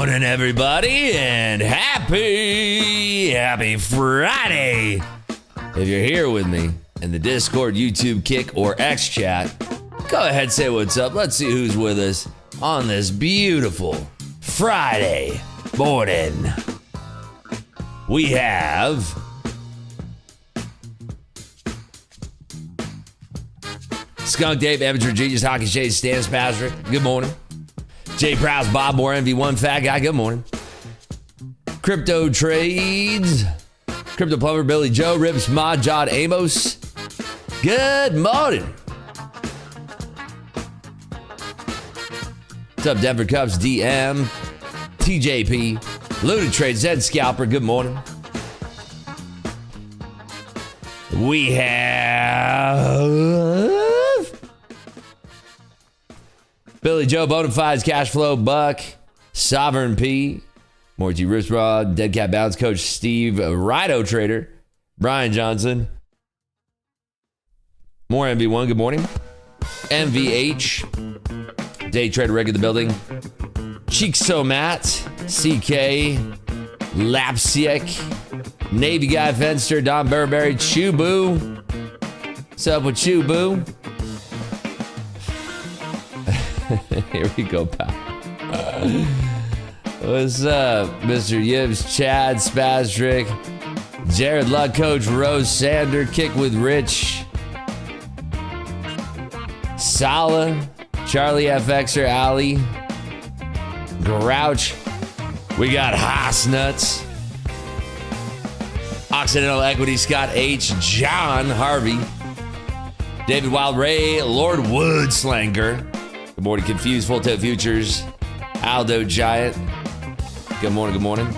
morning, everybody, and happy Friday. If you're here with me in the Discord, YouTube, Kick, or X chat, go ahead, say what's up. Let's see who's with us on this beautiful Friday morning. We have Skunk Dave, Amateur Genius, Hockey Shades, Stan Patrick. Good morning. Jay Prowse, Bob Moore, MV1 Fat Guy. Good morning. Crypto Trades, Crypto Plumber, Billy Joe, Rips Mod, Jod Amos. Good morning. What's up, Denver Cubs, DM, TJP, Looted Trade, Zed Scalper. Good morning. We have Billy Joe, Bonafides, Cashflow, Buck, Sovereign P, Morty Ripsrod, Dead Cat Bounce Coach, Steve, Rido Trader, Brian Johnson, more MV1, good morning. MVH, Day Trader, Rig in the building, Cheekso Matt, CK, Lapsiek, Navy Guy Fenster, Don Burberry, Chubu. What's up with Chubu? Here we go, pal. What's up, Mr. Yibs, Chad, Spastrick, Jared Luck, Coach Rose Sander, Kick with Rich, Sala, Charlie FXer, Ali, Grouch. We got Haas Nuts, Occidental Equity, Scott H, John Harvey, David Wild Ray, Lord Woodslanger. Good morning, Confused, Full Tip Futures, Aldo Giant. Good morning, good morning.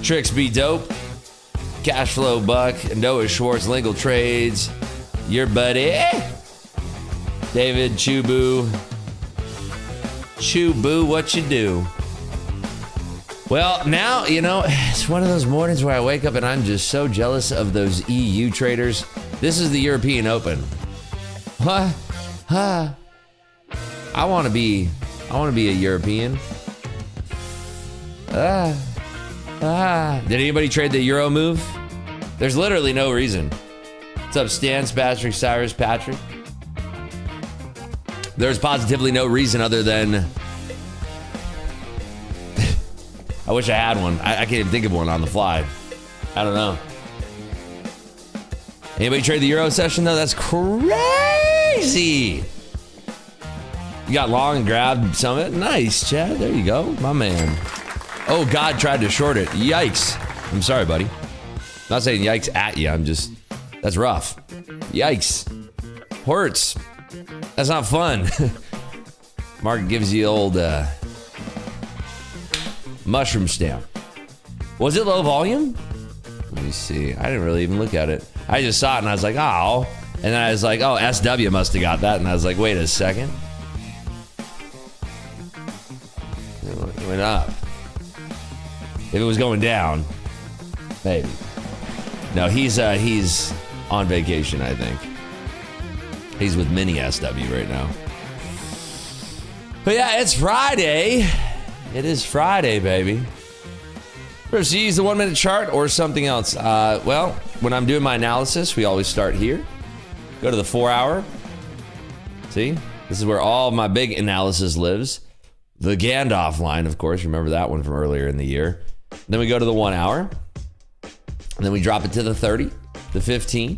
Tricks Be Dope, Cashflow Buck, Noah Schwartz, Lingle Trades, your buddy, David Chubu. Chubu, what you do? Well, now, you know, it's one of those mornings where I wake up and I'm just so jealous of those EU traders. This is the European Open. What? Huh? I want to be a European. Did anybody trade the Euro move? There's literally no reason. What's up, Stan, Patrick, Cyrus, Patrick? There's positively no reason other than I wish I had one. I can't even think of one on the fly. I don't know. Anybody trade the Euro session though? That's crazy. You got long and grabbed some of it. Nice, Chad. There you go. My man. Oh, God tried to short it. Yikes. I'm sorry, buddy. Not saying yikes at you. I'm just... That's rough. Yikes. Hurts. That's not fun. Mark gives you old mushroom stamp. Was it low volume? Let me see. I didn't really even look at it. I just saw it and I was like, oh. And then I was like, oh, SW must have got that. And I was like, wait a second. It went up. If it was going down, maybe. No, he's on vacation, I think. He's with Mini SW right now. But yeah, it's Friday. It is Friday, baby. First, you use the 1 minute chart or something else. Well, when I'm doing my analysis, we always start here. Go to the 4 hour. See, this is where all my big analysis lives. The Gandalf line, of course. Remember that one from earlier in the year. Then we go to the 1 hour. And then we drop it to the 30, the 15.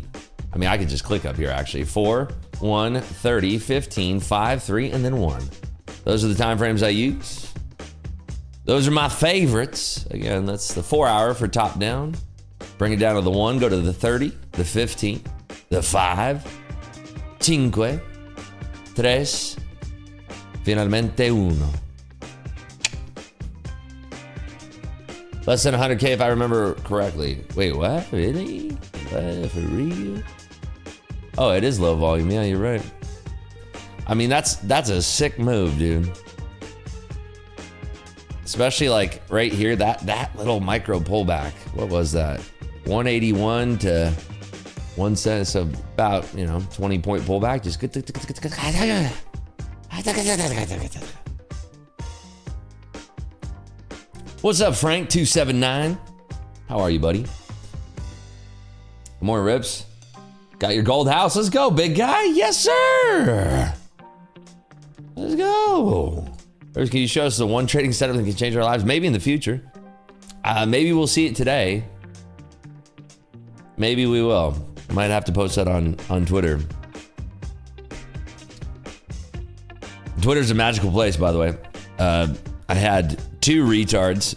I mean, I could just click up here, actually. 4, 1, 30, 15, 5, 3, and then 1. Those are the time frames I use. Those are my favorites. Again, that's the 4 hour for top down. Bring it down to the 1, go to the 30, the 15, the 5, 5, 3, finalmente 1. Less than 100K if I remember correctly. Wait, what? Really? What? For real? Oh, it is low volume. Yeah, you're right. I mean, that's a sick move, dude. Especially like right here, that little micro pullback. What was that? 181 to 1 cent. So about, 20 point pullback. Just good. What's up, Frank279? How are you, buddy? Good morning, Rips. Got your gold house. Let's go, big guy. Yes, sir. Let's go. Rips, can you show us the one trading setup that can change our lives? Maybe in the future. Maybe we'll see it today. Maybe we will. Might have to post that on Twitter. Twitter's a magical place, by the way. I had two retards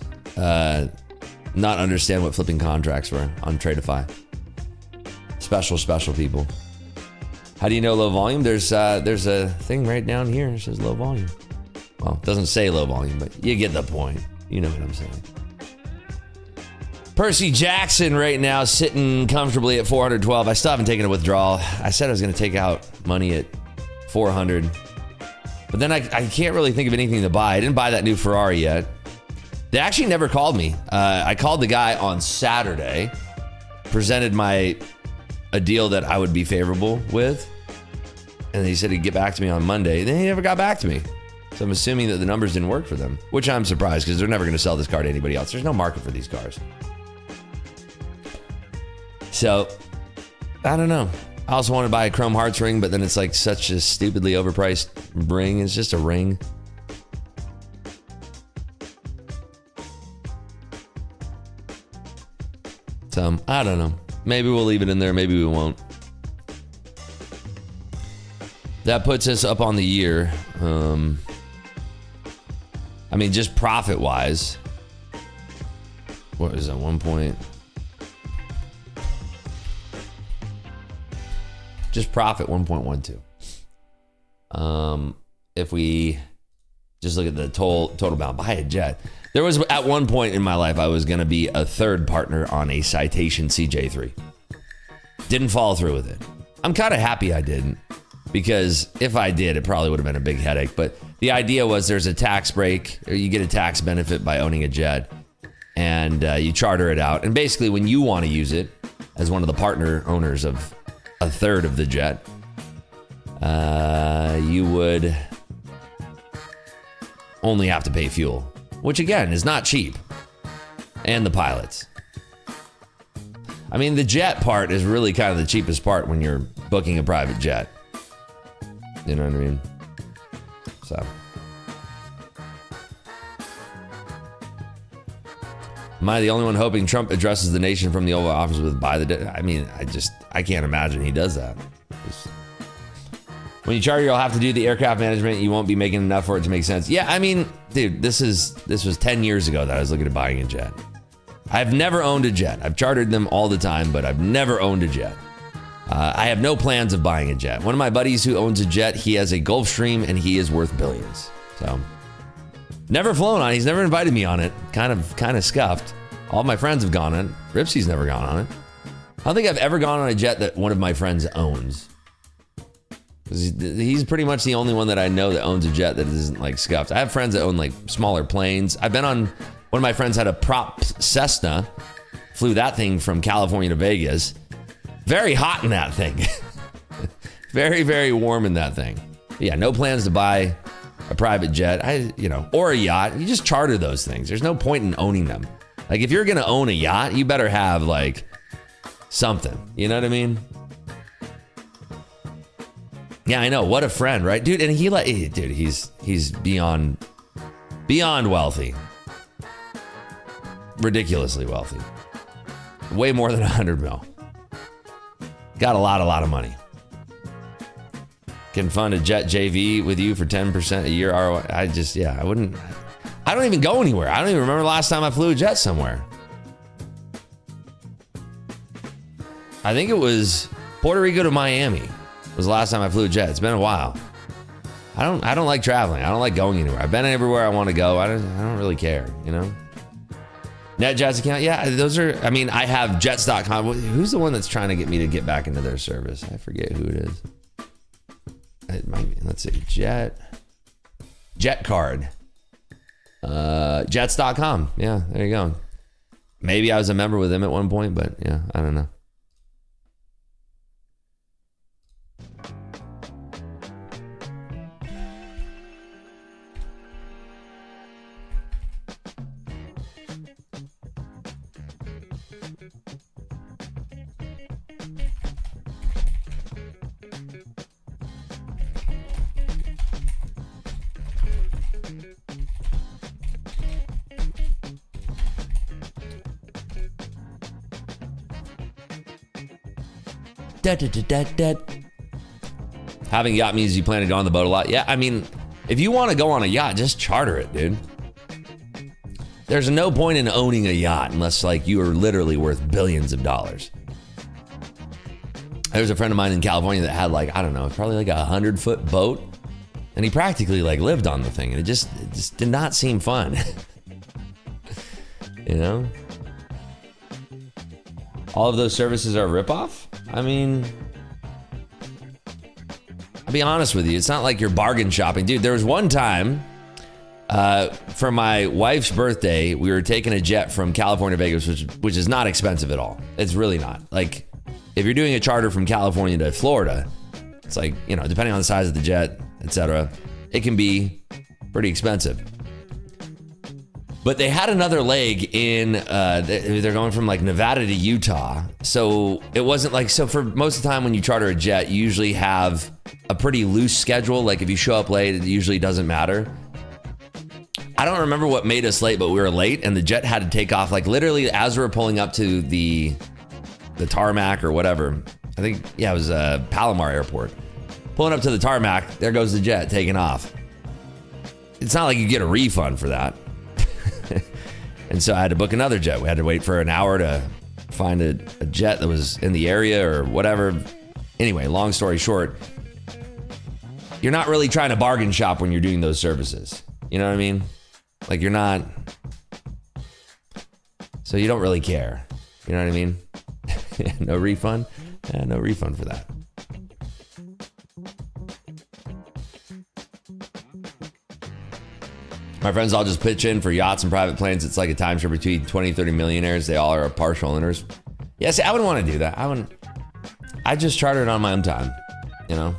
not understand what flipping contracts were on Tradeify. Special people. How do you know low volume? There's a thing right down here that says low volume. Well, it doesn't say low volume, but you get the point. You know what I'm saying. Percy Jackson right now sitting comfortably at 412. I still haven't taken a withdrawal. I said I was going to take out money at 400. But then I can't really think of anything to buy. I didn't buy that new Ferrari yet. They actually never called me. I called the guy on Saturday, presented a deal that I would be favorable with, and he said he'd get back to me on Monday. Then he never got back to me. So I'm assuming that the numbers didn't work for them, which I'm surprised because they're never going to sell this car to anybody else. There's no market for these cars. So, I don't know. I also want to buy a Chrome Hearts ring, but then it's like such a stupidly overpriced ring. It's just a ring. So, I don't know. Maybe we'll leave it in there. Maybe we won't. That puts us up on the year. I mean, just profit-wise. What is that, 1 point? Just profit 1.12. If we just look at the total amount, buy a jet. There was at one point in my life I was going to be a third partner on a Citation CJ3. Didn't follow through with it. I'm kind of happy I didn't, because if I did, it probably would have been a big headache. But the idea was there's a tax break, or you get a tax benefit by owning a jet, and you charter it out. And basically, when you want to use it as one of the partner owners of a third of the jet, you would only have to pay fuel, which again is not cheap, and the pilots. I mean, the jet part is really kind of the cheapest part when you're booking a private jet. You know what I mean? So, am I the only one hoping Trump addresses the nation from the Oval Office with buy the debt? I mean, I can't imagine he does that. When you charter, you'll have to do the aircraft management. You won't be making enough for it to make sense. Yeah, I mean, dude, this was 10 years ago that I was looking at buying a jet. I've never owned a jet. I've chartered them all the time, but I've never owned a jet. I have no plans of buying a jet. One of my buddies who owns a jet, he has a Gulfstream and he is worth billions. So, never flown on it. He's never invited me on it. Kind of scuffed. All my friends have gone on it. Ripsy's never gone on it. I don't think I've ever gone on a jet that one of my friends owns. He's pretty much the only one that I know that owns a jet that isn't like scuffed. I have friends that own like smaller planes. I've been on, one of my friends had a prop Cessna, flew that thing from California to Vegas. Very hot in that thing. Very, very warm in that thing. But yeah, no plans to buy a private jet, or a yacht. You just charter those things. There's no point in owning them. Like if you're gonna own a yacht, you better have like something. You know what I mean? Yeah, I know. What a friend, right, dude? And he's beyond wealthy, ridiculously wealthy, way more than 100 mil. Got a lot of money. Can fund a jet JV with you for 10% a year ROI. I wouldn't. I don't even go anywhere. I don't even remember the last time I flew a jet somewhere. I think it was Puerto Rico to Miami. Was the last time I flew a jet. It's been a while. I don't like traveling. I don't like going anywhere. I've been everywhere I want to go. I don't really care, you know? NetJets account? Yeah, those are, I mean, I have jets.com. Who's the one that's trying to get me to get back into their service? I forget who it is. It might be, let's see, jet card. Jets.com. Yeah, there you go. Maybe I was a member with them at one point, but yeah, I don't know. Having a yacht means you plan to go on the boat a lot. Yeah, I mean, if you want to go on a yacht, just charter it, dude. There's no point in owning a yacht unless like you are literally worth billions of dollars. There's a friend of mine in California that had like, I don't know, probably like 100-foot boat. And he practically like lived on the thing. And it just did not seem fun. You know? All of those services are a ripoff? I mean, I'll be honest with you. It's not like you're bargain shopping. Dude, there was one time for my wife's birthday, we were taking a jet from California to Vegas, which is not expensive at all. It's really not. Like, if you're doing a charter from California to Florida, it's like, you know, depending on the size of the jet, etc., it can be pretty expensive. But they had another leg in, they're going from like Nevada to Utah. So it wasn't like, so for most of the time when you charter a jet, you usually have a pretty loose schedule. Like if you show up late, it usually doesn't matter. I don't remember what made us late, but we were late and the jet had to take off. Like literally as we were pulling up to the tarmac or whatever. I think, yeah, it was Palomar Airport. Pulling up to the tarmac, there goes the jet taking off. It's not like you get a refund for that. And so I had to book another jet. We had to wait for an hour to find a jet that was in the area or whatever. Anyway, long story short, you're not really trying to bargain shop when you're doing those services. You know what I mean? Like you're not, so you don't really care. You know what I mean? No refund? No refund for that. My friends all just pitch in for yachts and private planes. It's like a timeshare between 20, 30 millionaires. They all are partial owners. Yeah, see, I wouldn't want to do that. I just charter it on my own time, you know?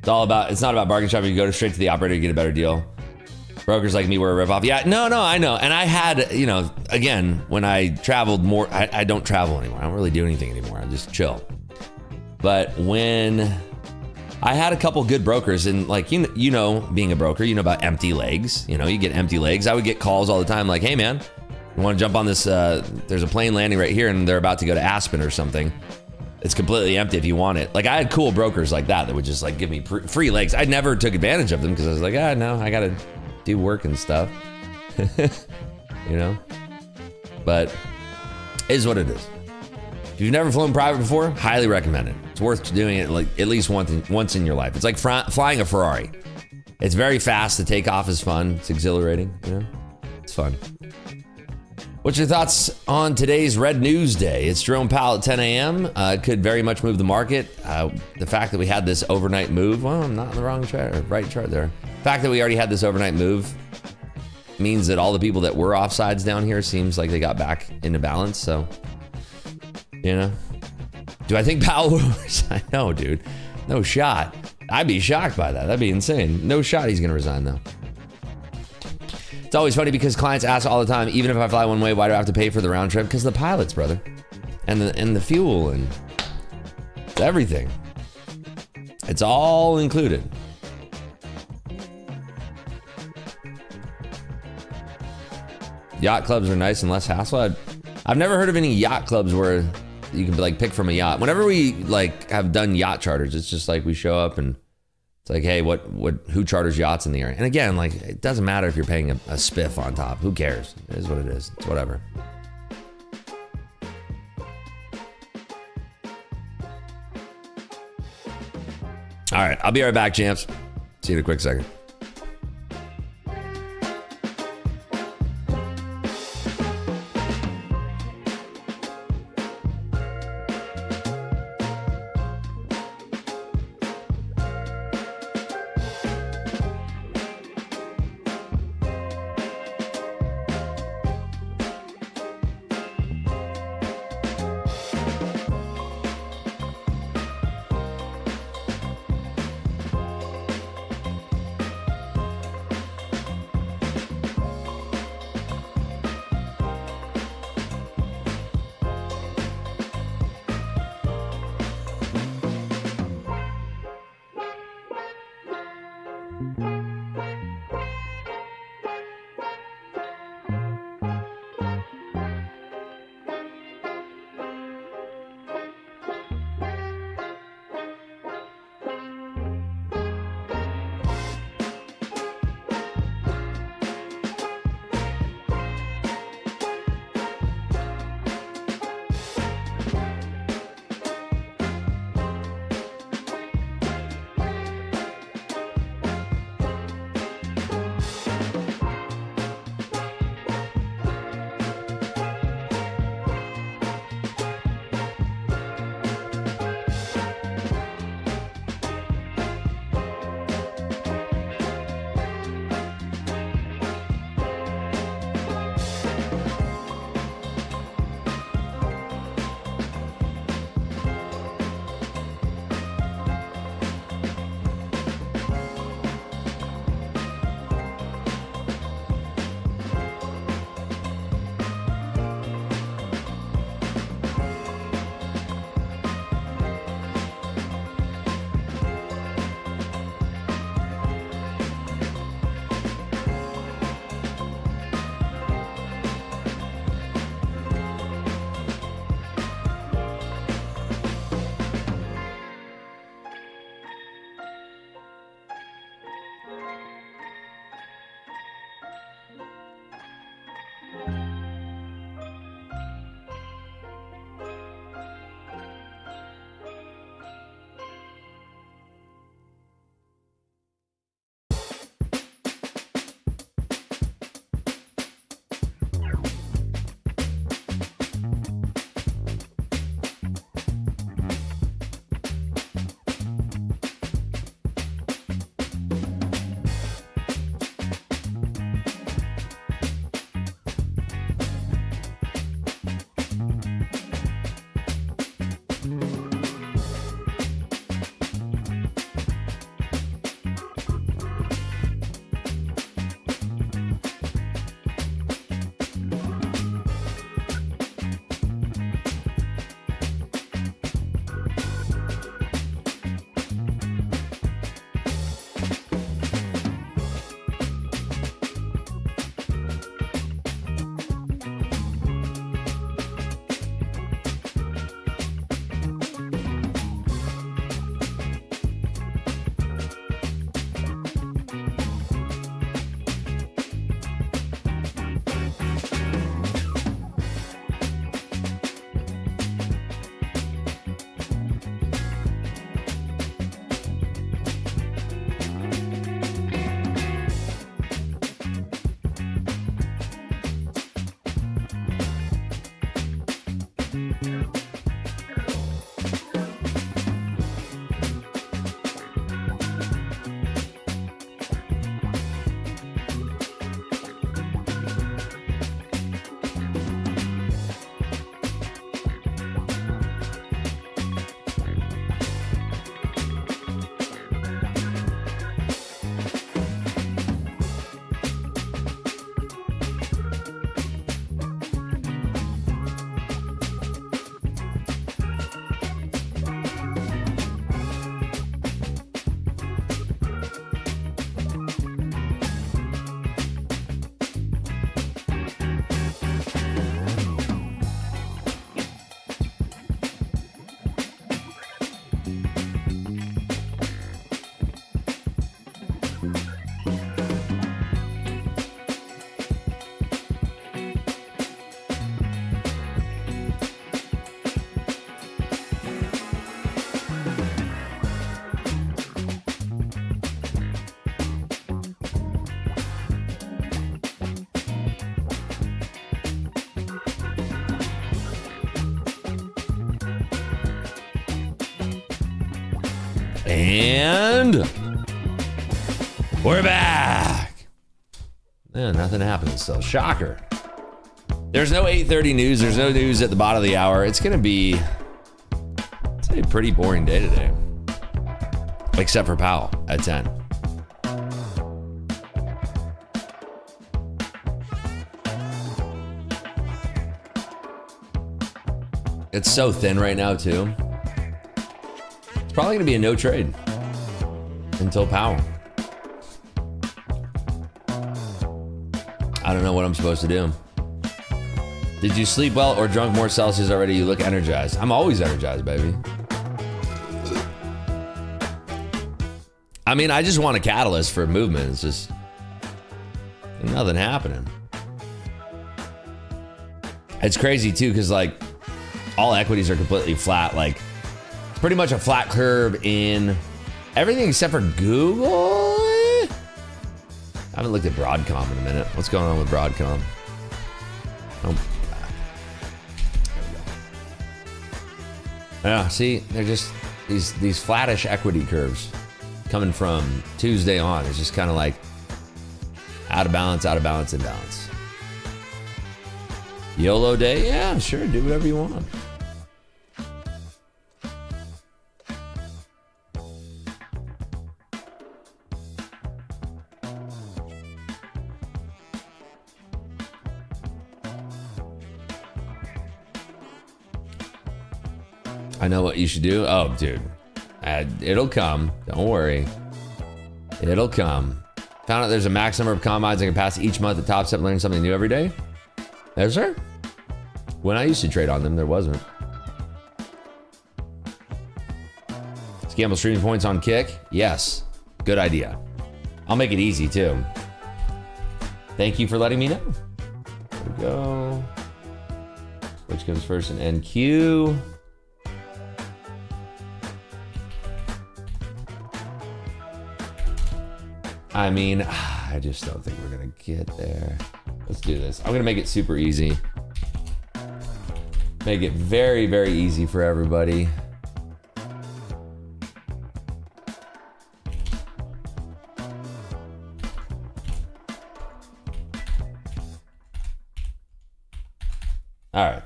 It's not about bargain shopping. You go straight to the operator, you get a better deal. Brokers like me were a ripoff. Yeah, no, I know. And I had, you know, again, when I traveled more, I don't travel anymore. I don't really do anything anymore. I just chill. But when I had a couple good brokers and like, you know, being a broker, you know about empty legs, you know, you get empty legs. I would get calls all the time like, hey man, you want to jump on this? There's a plane landing right here and they're about to go to Aspen or something. It's completely empty if you want it. Like I had cool brokers like that would just like give me free legs. I never took advantage of them because I was like, no, I got to do work and stuff, you know, but it is what it is. If you've never flown private before, highly recommend it. It's worth doing it like at least once in your life. It's like flying a Ferrari. It's very fast. The takeoff is fun. It's exhilarating. You know, it's fun. What's your thoughts on today's Red News Day? It's Jerome Powell at 10 a.m. Could very much move the market. The fact that we had this overnight move, well, I'm not in the wrong chart, right chart there. The fact that we already had this overnight move means that all the people that were offsides down here seems like they got back into balance. So, you know, do I think Powell will resign? No, dude, no shot. I'd be shocked by that. That'd be insane. No shot he's going to resign though. It's always funny because clients ask all the time, even if I fly one way, why do I have to pay for the round trip? Because the pilots, brother, and the fuel and everything. It's all included. Yacht clubs are nice and less hassle. I've never heard of any yacht clubs where you can like pick from a yacht. Whenever we like have done yacht charters, it's just like we show up and it's like, hey, who charters yachts in the area? And again, like it doesn't matter if you're paying a spiff on top. Who cares? It is what it is. It's whatever. All right, I'll be right back, champs. See you in a quick second. And we're back. Yeah, nothing happened still. Shocker. There's no 8:30 news. There's no news at the bottom of the hour. It's going to be, I'd say, a pretty boring day today. Except for Powell at 10. It's so thin right now, too. It's probably going to be a no trade until Powell. I don't know what I'm supposed to do. Did you sleep well or drunk more Celsius already? You look energized. I'm always energized, baby. I mean, I just want a catalyst for movement. It's just nothing happening. It's crazy too, because like all equities are completely flat. Like it's pretty much a flat curve in everything except for Google. I haven't looked at Broadcom in a minute. What's going on with Broadcom? Oh. Yeah, see, they're just these flattish equity curves coming from Tuesday on. It's just kind of like out of balance, imbalance. YOLO day? Yeah, sure, do whatever you want. I know what you should do. Oh, dude. It'll come. Don't worry. It'll come. Found out there's a max number of combines I can pass each month at Top Step, learning something new every day. Is there? When I used to trade on them, there wasn't. Gamble streaming points on Kick? Yes. Good idea. I'll make it easy, too. Thank you for letting me know. There we go. Which comes first in NQ? I mean, I just don't think we're gonna get there. Let's do this. I'm gonna make it super easy. Make it very, very easy for everybody. All right,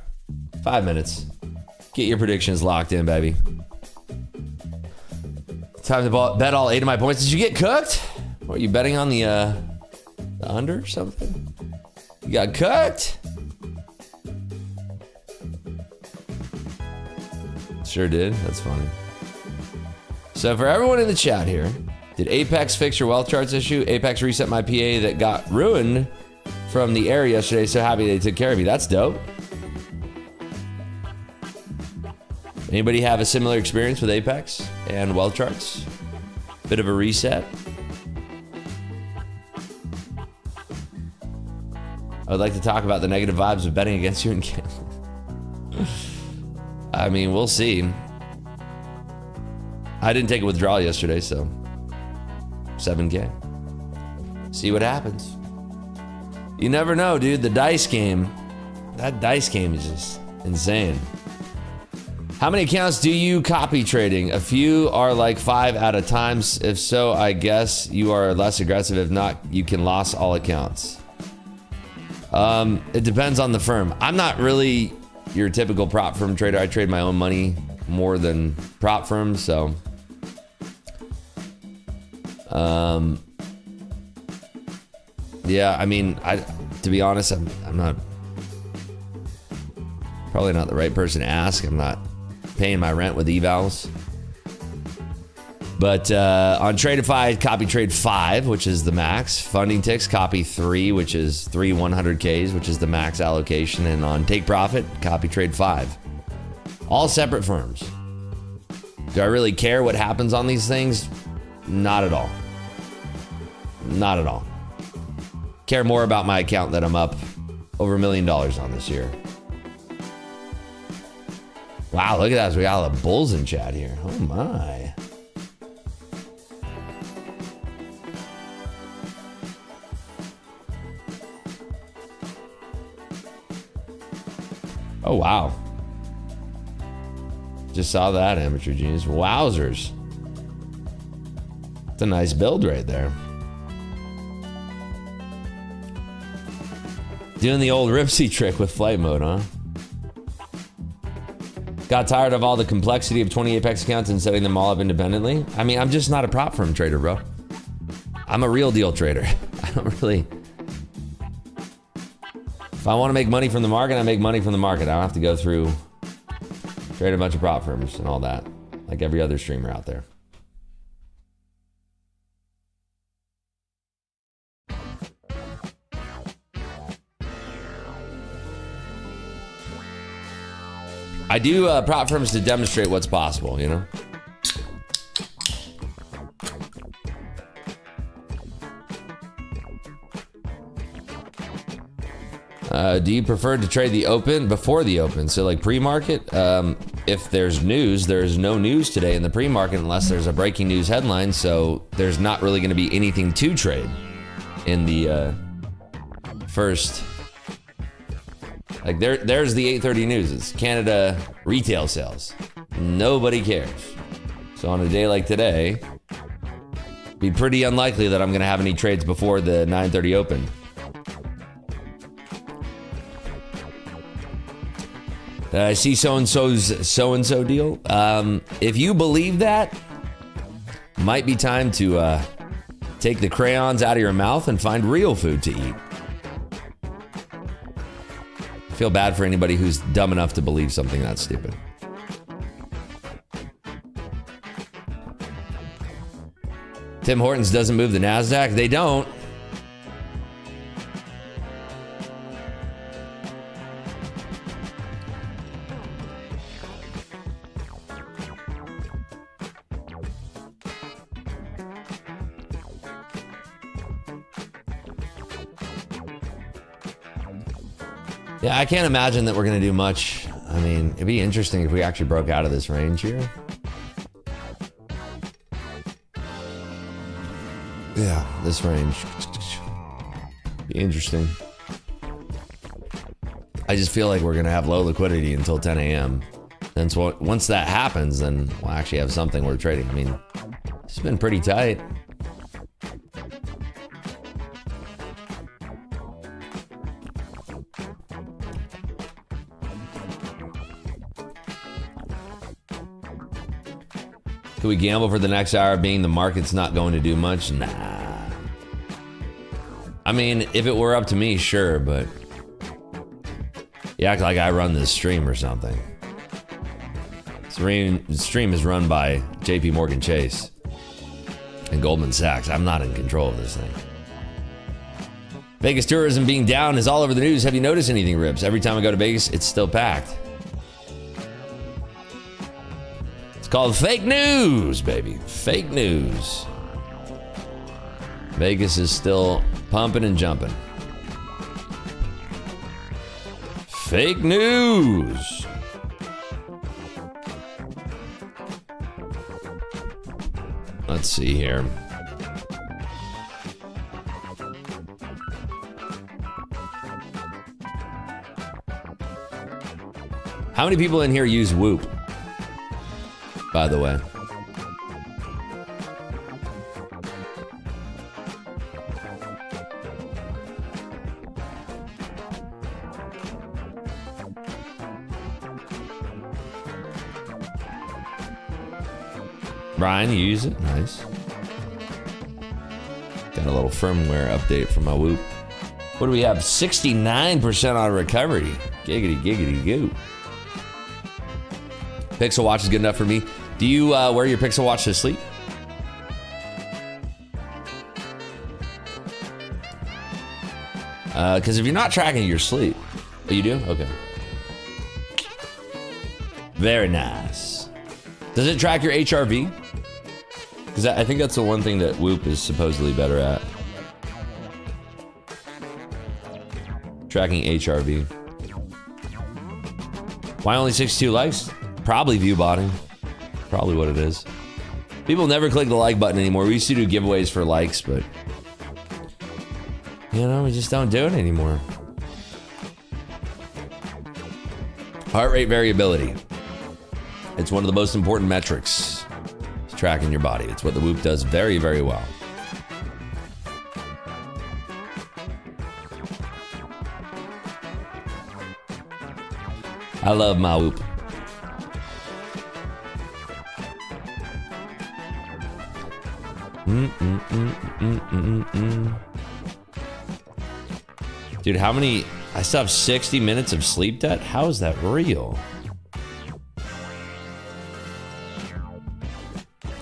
5 minutes. Get your predictions locked in, baby. Time to bet all 8 of my points. Did you get cooked? What, are you betting on the under or something? You got cooked? Sure did. That's funny. So for everyone in the chat here, did Apex fix your wealth charts issue? Apex reset my PA that got ruined from the air yesterday. So happy they took care of me. That's dope. Anybody have a similar experience with Apex and wealth charts? Bit of a reset. I would like to talk about the negative vibes of betting against you and gambling. I mean, we'll see. I didn't take a withdrawal yesterday, so 7K. See what happens. You never know, dude. The dice game, that dice game is just insane. How many accounts do you copy trading? A few are like 5 at a time. If so, I guess you are less aggressive. If not, you can lose all accounts. It depends on the firm. I'm not really your typical prop firm trader. I trade my own money more than prop firms, so yeah, I mean, to be honest, I'm not probably not the right person to ask. I'm not paying my rent with evals. But on Tradeify, copy trade 5, which is the max. Funding ticks, copy 3, which is 3 100Ks, which is the max allocation. And on Take Profit, copy trade 5. All separate firms. Do I really care what happens on these things? Not at all. Not at all. Care more about my account that I'm up over $1 million on this year. Wow, look at that. We got all the bulls in chat here. Oh my. Oh, wow. Just saw that, Amateur Genius. Wowzers. a nice build right there. Doing the old Ripsy trick with flight mode, huh? Got tired of all the complexity of 20 Apex accounts and setting them all up independently. I mean, I'm just not a prop firm trader, bro. I'm a real deal trader. I don't really... If I want to make money from the market, I make money from the market. I don't have to go through trade a bunch of prop firms and all that, like every other streamer out there. I do prop firms to demonstrate what's possible, you know? Do you prefer to trade the open before the open? So like pre-market, if there's news, there's no news today in the pre-market unless there's a breaking news headline. So there's not really going to be anything to trade in the first. Like there's the 8:30 news. It's Canada retail sales. Nobody cares. So on a day like today, it'd be pretty unlikely that I'm going to have any trades before the 9:30 open. I see so-and-so's so-and-so deal. If you believe that, might be time to take the crayons out of your mouth and find real food to eat. I feel bad for anybody who's dumb enough to believe something that stupid. Tim Hortons doesn't move the NASDAQ. They don't. Yeah, I can't imagine that we're going to do much. I mean, it'd be interesting if we actually broke out of this range here. Yeah, this range. Be interesting. I just feel like we're going to have low liquidity until 10 a.m. And so once that happens, then we'll actually have something worth trading. I mean, it's been pretty tight. Can we gamble for the next hour being the market's not going to do much? Nah. I mean, if it were up to me, sure, but you act like I run this stream or something. The stream is run by JP Morgan Chase and Goldman Sachs. I'm not in control of this thing. Vegas tourism being down is all over the news. Have you noticed anything, Ribs? Every time I go to Vegas, it's still packed. Called fake news, baby. Fake news. Vegas is still pumping and jumping. Fake news. Let's see here. How many people in here use Whoop? By the way. Brian, you use it? Nice. Got a little firmware update for my Whoop. What do we have? 69% on recovery. Giggity, giggity, goo. Pixel Watch is good enough for me. Do you wear your Pixel Watch to sleep? Because if you're not tracking your sleep, oh, you do? Okay. Very nice. Does it track your HRV? Because I think that's the one thing that Whoop is supposedly better at. Tracking HRV. Why only 62 likes? Probably view botting. Probably what it is. People never click the like button anymore. We used to do giveaways for likes, but you know, we just don't do it anymore. Heart rate variability. It's one of the most important metrics. It's tracking your body. It's what the Whoop does very, very well. I love my Whoop. Dude, how many? I still have 60 minutes of sleep debt? How is that real?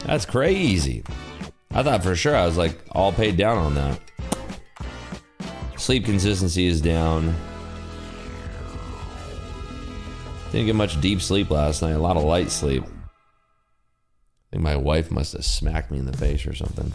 That's crazy. I thought for sure I was like all paid down on that. Sleep consistency is down. Didn't get much deep sleep last night. A lot of light sleep. I think my wife must have smacked me in the face or something.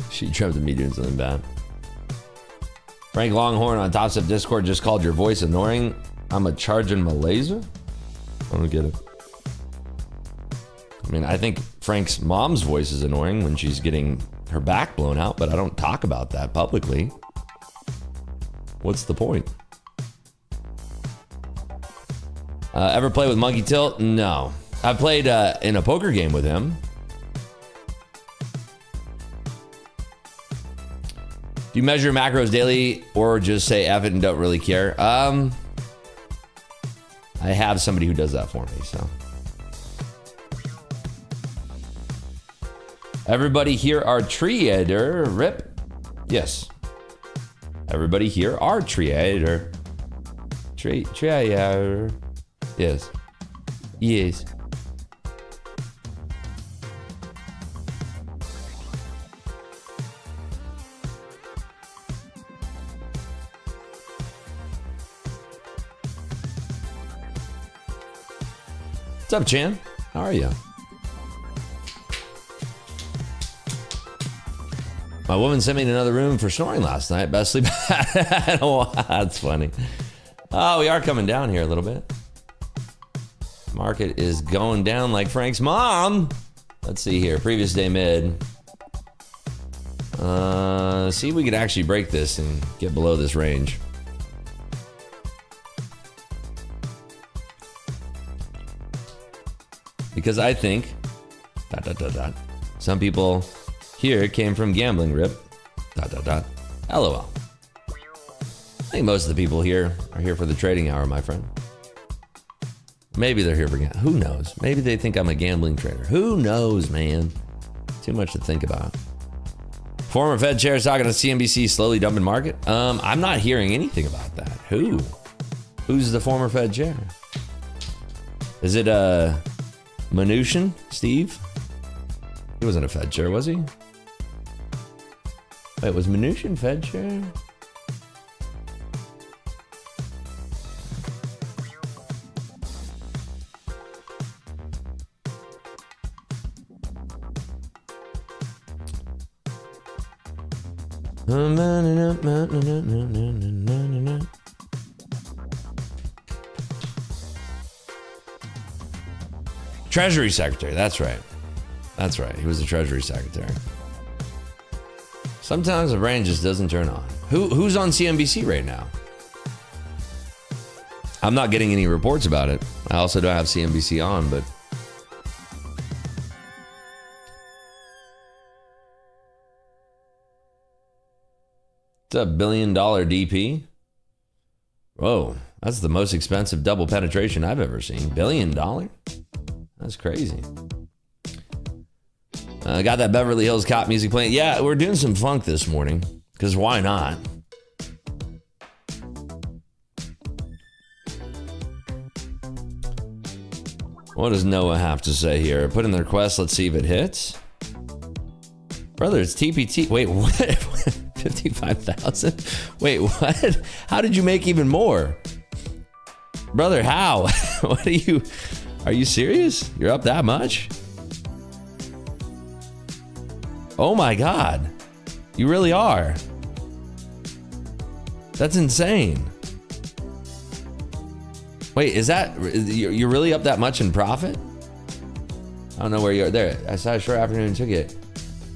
She dreamt of me doing something bad. Frank Longhorn on Top Step Discord just called your voice annoying. I'm a charging my laser? I don't get it. I mean, I think Frank's mom's voice is annoying when she's getting her back blown out, but I don't talk about that publicly. What's the point? Ever play with Monkey Tilt? No. I played in a poker game with him. Do you measure macros daily or just say F it and don't really care? I have somebody who does that for me, so. Everybody here are trader. Rip. Yes. Everybody here are trader. Trader. Yes. Yes. What's up, Chan? How are you? My woman sent me in another room for snoring last night. Best sleep. That's funny. Oh, we are coming down here a little bit. Market is going down like Frank's mom. Let's see here. Previous day mid. See if we could actually break this and get below this range. Because I think some people here came from gambling. Rip. LOL. I think most of the people here are here for the trading hour, my friend. Maybe they're here for gambling. Who knows? Maybe they think I'm a gambling trader. Who knows, man? Too much to think about. Former Fed chair is talking to CNBC slowly dumping market. I'm not hearing anything about that. Who? Who's the former Fed chair? Is it Mnuchin, Steve? He wasn't a Fed chair, was he? Wait, was Mnuchin Fed chair? Treasury Secretary, that's right. That's right, he was the Treasury Secretary. Sometimes the brain just doesn't turn on. Who's on CNBC right now? I'm not getting any reports about it. I also don't have CNBC on, but it's a $1 billion DP. Whoa, that's the most expensive double penetration I've ever seen. $1 billion? That's crazy. Got that Beverly Hills Cop music playing. Yeah, we're doing some funk this morning, because why not? What does Noah have to say here? Put in the request, let's see if it hits. Brother, it's TPT. Wait, what? 55,000? Wait, what? How did you make even more? Brother, how? What are you serious? You're up that much? Oh my God. You really are. That's insane. Wait, is that, you're really up that much in profit? I don't know where you are. There, I saw a short afternoon ticket.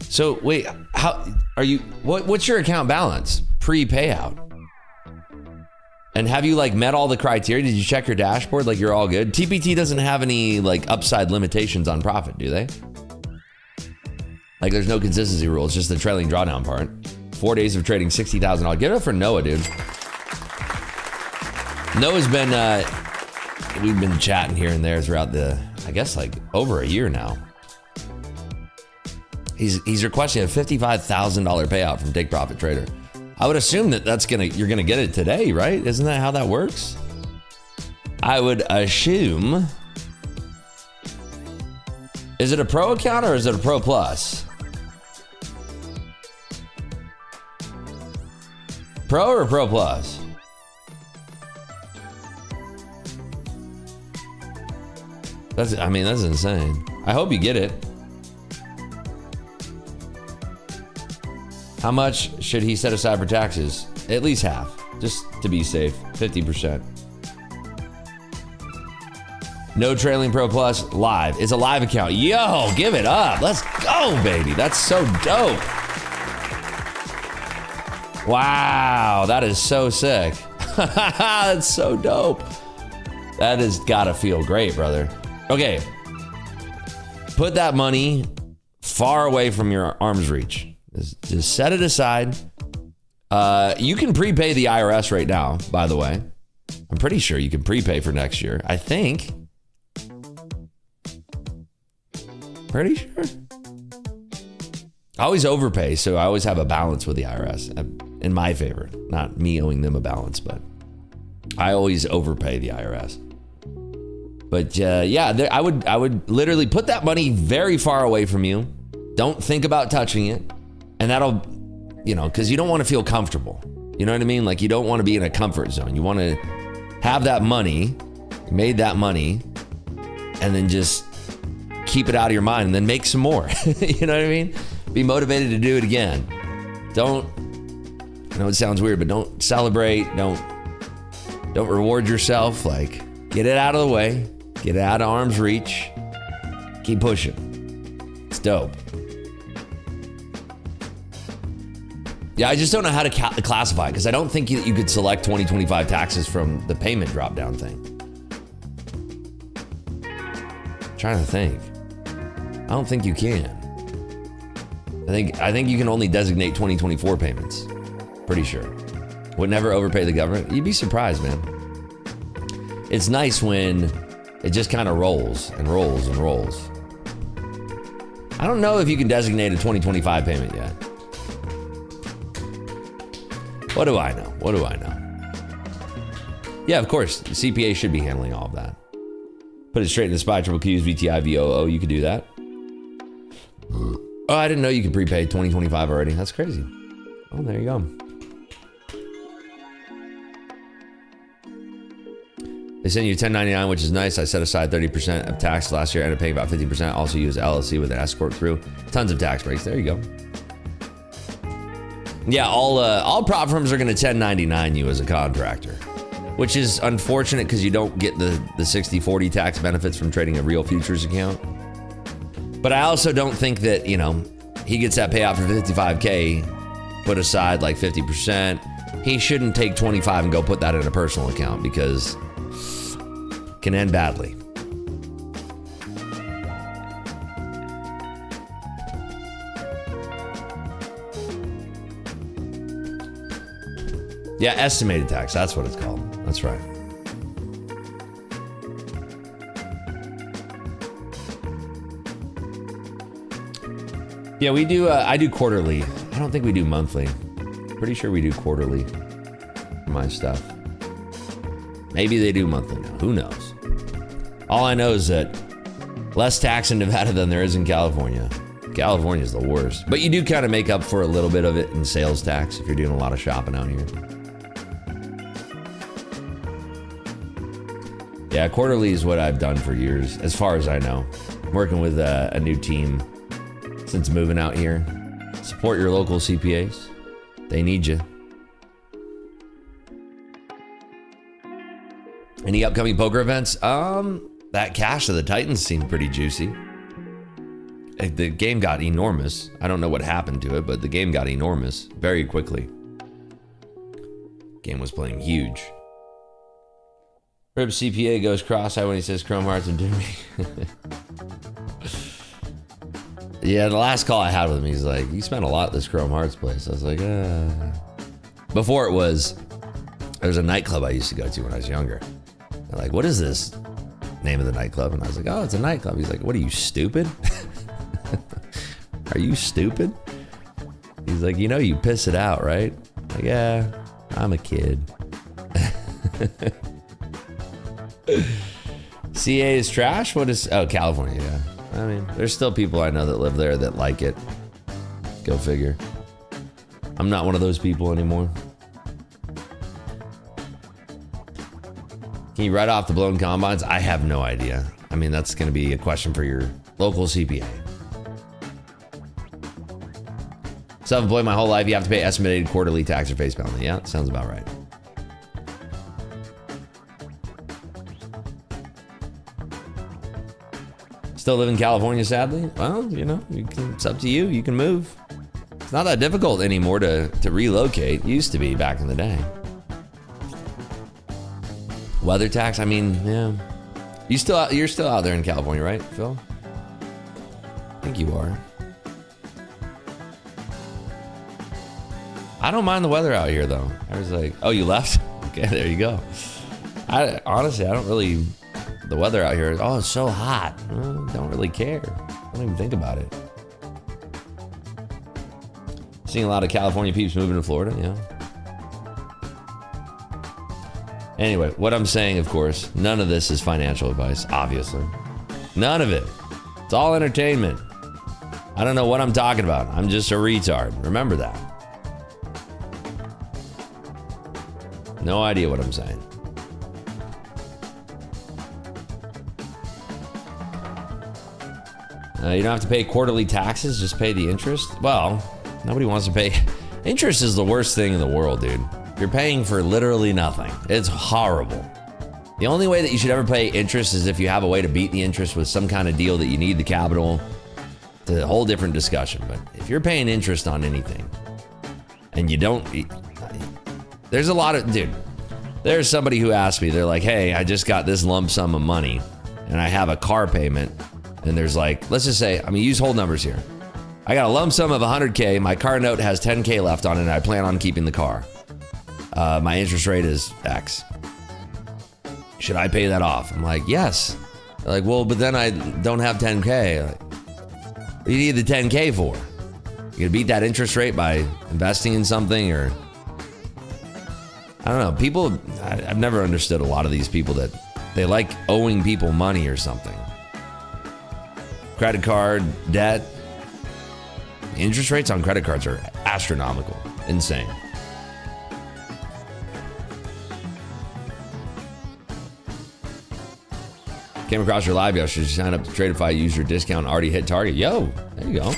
So wait, how are you, what's your account balance pre-payout? And have you like met all the criteria? Did you check your dashboard? Like you're all good? TPT doesn't have any like upside limitations on profit, do they? Like there's no consistency rule. It's just the trailing drawdown part. 4 days of trading, $60,000. Give it up for Noah, dude. Noah's been, we've been chatting here and there throughout the, I guess like over a year now. He's requesting a $55,000 payout from Take Profit Trader. I would assume that you're gonna get it today, right? Isn't that how that works? I would assume. Is it a pro account or is it a pro plus? Pro or pro plus? That's insane. I hope you get it. How much should he set aside for taxes? At least half, just to be safe, 50%. No trailing pro plus live. It's a live account. Yo, give it up. Let's go, baby. That's so dope. Wow, that is so sick. That's so dope. That has gotta feel great, brother. Okay, put that money far away from your arm's reach. Just set it aside. You can prepay the IRS right now, by the way. I'm pretty sure you can prepay for next year. I think. Pretty sure. I always overpay, so I always have a balance with the IRS in my favor. Not me owing them a balance, but I always overpay the IRS. But yeah, I would literally put that money very far away from you. Don't think about touching it. And that'll, you know, because you don't want to feel comfortable. You know what I mean? Like you don't want to be in a comfort zone. You want to have that money, made that money, and then just keep it out of your mind and then make some more. You know what I mean? Be motivated to do it again. Don't, I know it sounds weird, but don't celebrate. Don't reward yourself. Like get it out of the way. Get it out of arm's reach. Keep pushing. It's dope. Yeah, I just don't know how to classify because I don't think you could select 2025 taxes from the payment drop down thing. I'm trying to think. I don't think you can. I think you can only designate 2024 payments. Pretty sure. Would never overpay the government. You'd be surprised, man. It's nice when it just kind of rolls and rolls and rolls. I don't know if you can designate a 2025 payment yet. What do I know? What do I know? Yeah, of course, the CPA should be handling all of that. Put it straight in the SPY, triple Qs, VTI, VOO, you could do that. Oh, I didn't know you could prepay 2025 already. That's crazy. Oh, there you go. They send you 1099, which is nice. I set aside 30% of tax last year. I ended up paying about 50%. Also use LLC with an S corp through. Tons of tax breaks. There you go. Yeah, all prop firms are going to 1099 you as a contractor, which is unfortunate because you don't get the 60/40 tax benefits from trading a real futures account. But I also don't think that, you know, he gets that payout for 55K, put aside like 50%. He shouldn't take 25 and go put that in a personal account because it can end badly. Yeah, estimated tax. That's what it's called. That's right. Yeah, we do. I do quarterly. I don't think we do monthly. Pretty sure we do quarterly for my stuff. Maybe they do monthly now. Who knows? All I know is that less tax in Nevada than there is in California. California is the worst. But you do kind of make up for a little bit of it in sales tax if you're doing a lot of shopping out here. Yeah, quarterly is what I've done for years, as far as I know. I'm working with a new team since moving out here. Support your local CPAs. They need you. Any upcoming poker events? That Cash of the Titans seemed pretty juicy. The game got enormous. I don't know what happened to it, but the game got enormous very quickly. Game was playing huge. Rip CPA goes cross-eyed when he says Chrome Hearts and Doom. Yeah, the last call I had with him, he's like, you spent a lot at this Chrome Hearts place. I was like, Before it was, there was a nightclub I used to go to when I was younger. They're like, what is this name of the nightclub? And I was like, oh, it's a nightclub. He's like, what are you, stupid? Are you stupid? He's like, you know, you piss it out, right? I'm like, yeah, I'm a kid. CA is trash? What is, oh, California, yeah. I mean, there's still people I know that live there that like it. Go figure. I'm not one of those people anymore. Can you write off the blown combines? I have no idea. I mean, that's going to be a question for your local CPA. Self-employed my whole life, you have to pay estimated quarterly tax or face penalty. Yeah, sounds about right. Still live in California, sadly? Well, you know, it's up to you. You can move. It's not that difficult anymore to relocate. It used to be back in the day. Weather tax, I mean, yeah. You're still out there in California, right, Phil? I think you are. I don't mind the weather out here, though. I was like, oh, you left? Okay, there you go. Honestly, I don't really... The weather out here, oh, it's so hot. Well, don't really care. Don't even think about it. Seeing a lot of California peeps moving to Florida, yeah. Anyway, what I'm saying, of course, none of this is financial advice, obviously. None of it. It's all entertainment. I don't know what I'm talking about. I'm just a retard. Remember that. No idea what I'm saying. You don't have to pay quarterly taxes, just pay the interest. Well, nobody wants to pay. Interest is the worst thing in the world, dude. You're paying for literally nothing. It's horrible. The only way that you should ever pay interest is if you have a way to beat the interest with some kind of deal that you need the capital. It's a whole different discussion. But if you're paying interest on anything and you don't, there's a lot of, dude, there's somebody who asked me, they're like, hey, I just got this lump sum of money and I have a car payment. And there's like, let's just say, I'm gonna use whole numbers here. I got a lump sum of 100K. My car note has 10K left on it and I plan on keeping the car. My interest rate is X. Should I pay that off? I'm like, yes. They're like, well, but then I don't have 10K. Like, what do you need the 10K for? You gonna beat that interest rate by investing in something, or? I don't know. People, I've never understood a lot of these people that they like owing people money or something. Credit card, debt. Interest rates on credit cards are astronomical. Insane. Came across your live yesterday. Sign up to Tradeify, use your discount, already hit target. Yo, there you go.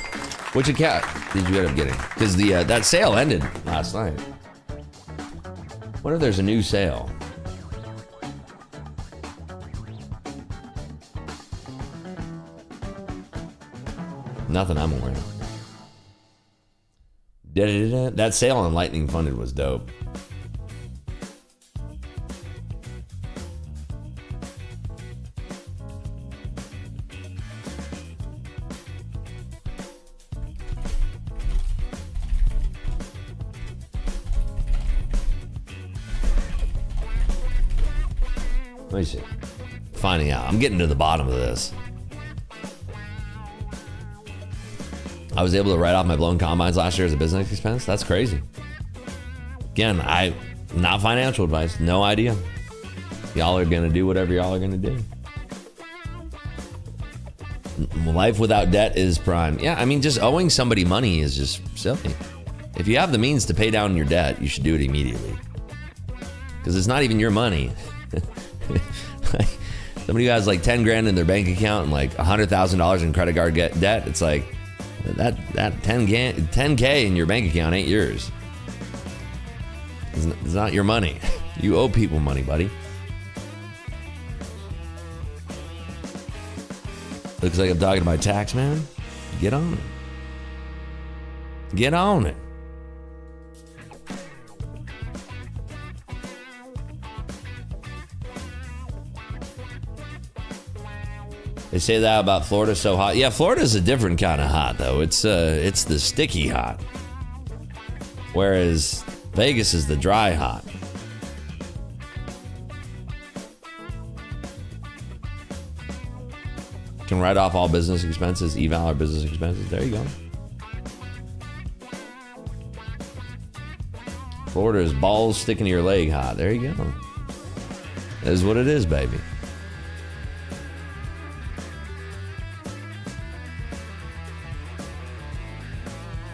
Which account did you end up getting? Because the that sale ended last night. What if there's a new sale? Nothing I'm aware of. That sale on Lightning Funded was dope. Let me see. Finding out. I'm getting to the bottom of this. I was able to write off my blown combines last year as a business expense. That's crazy. Again, not financial advice. No idea. Y'all are going to do whatever y'all are going to do. Life without debt is prime. Yeah, I mean, just owing somebody money is just silly. If you have the means to pay down your debt, you should do it immediately. Because it's not even your money. Like, somebody who has like 10 grand in their bank account and like $100,000 in credit card debt, it's like that 10K in your bank account ain't yours. It's not your money. You owe people money, buddy. Looks like I'm talking to my tax man. Get on it. Get on it. They say that about Florida, so hot. Yeah, Florida's a different kind of hot, though. It's the sticky hot. Whereas Vegas is the dry hot. Can write off all business expenses, eval or business expenses. There you go. Florida is balls sticking to your leg hot. There you go. That is what it is, baby.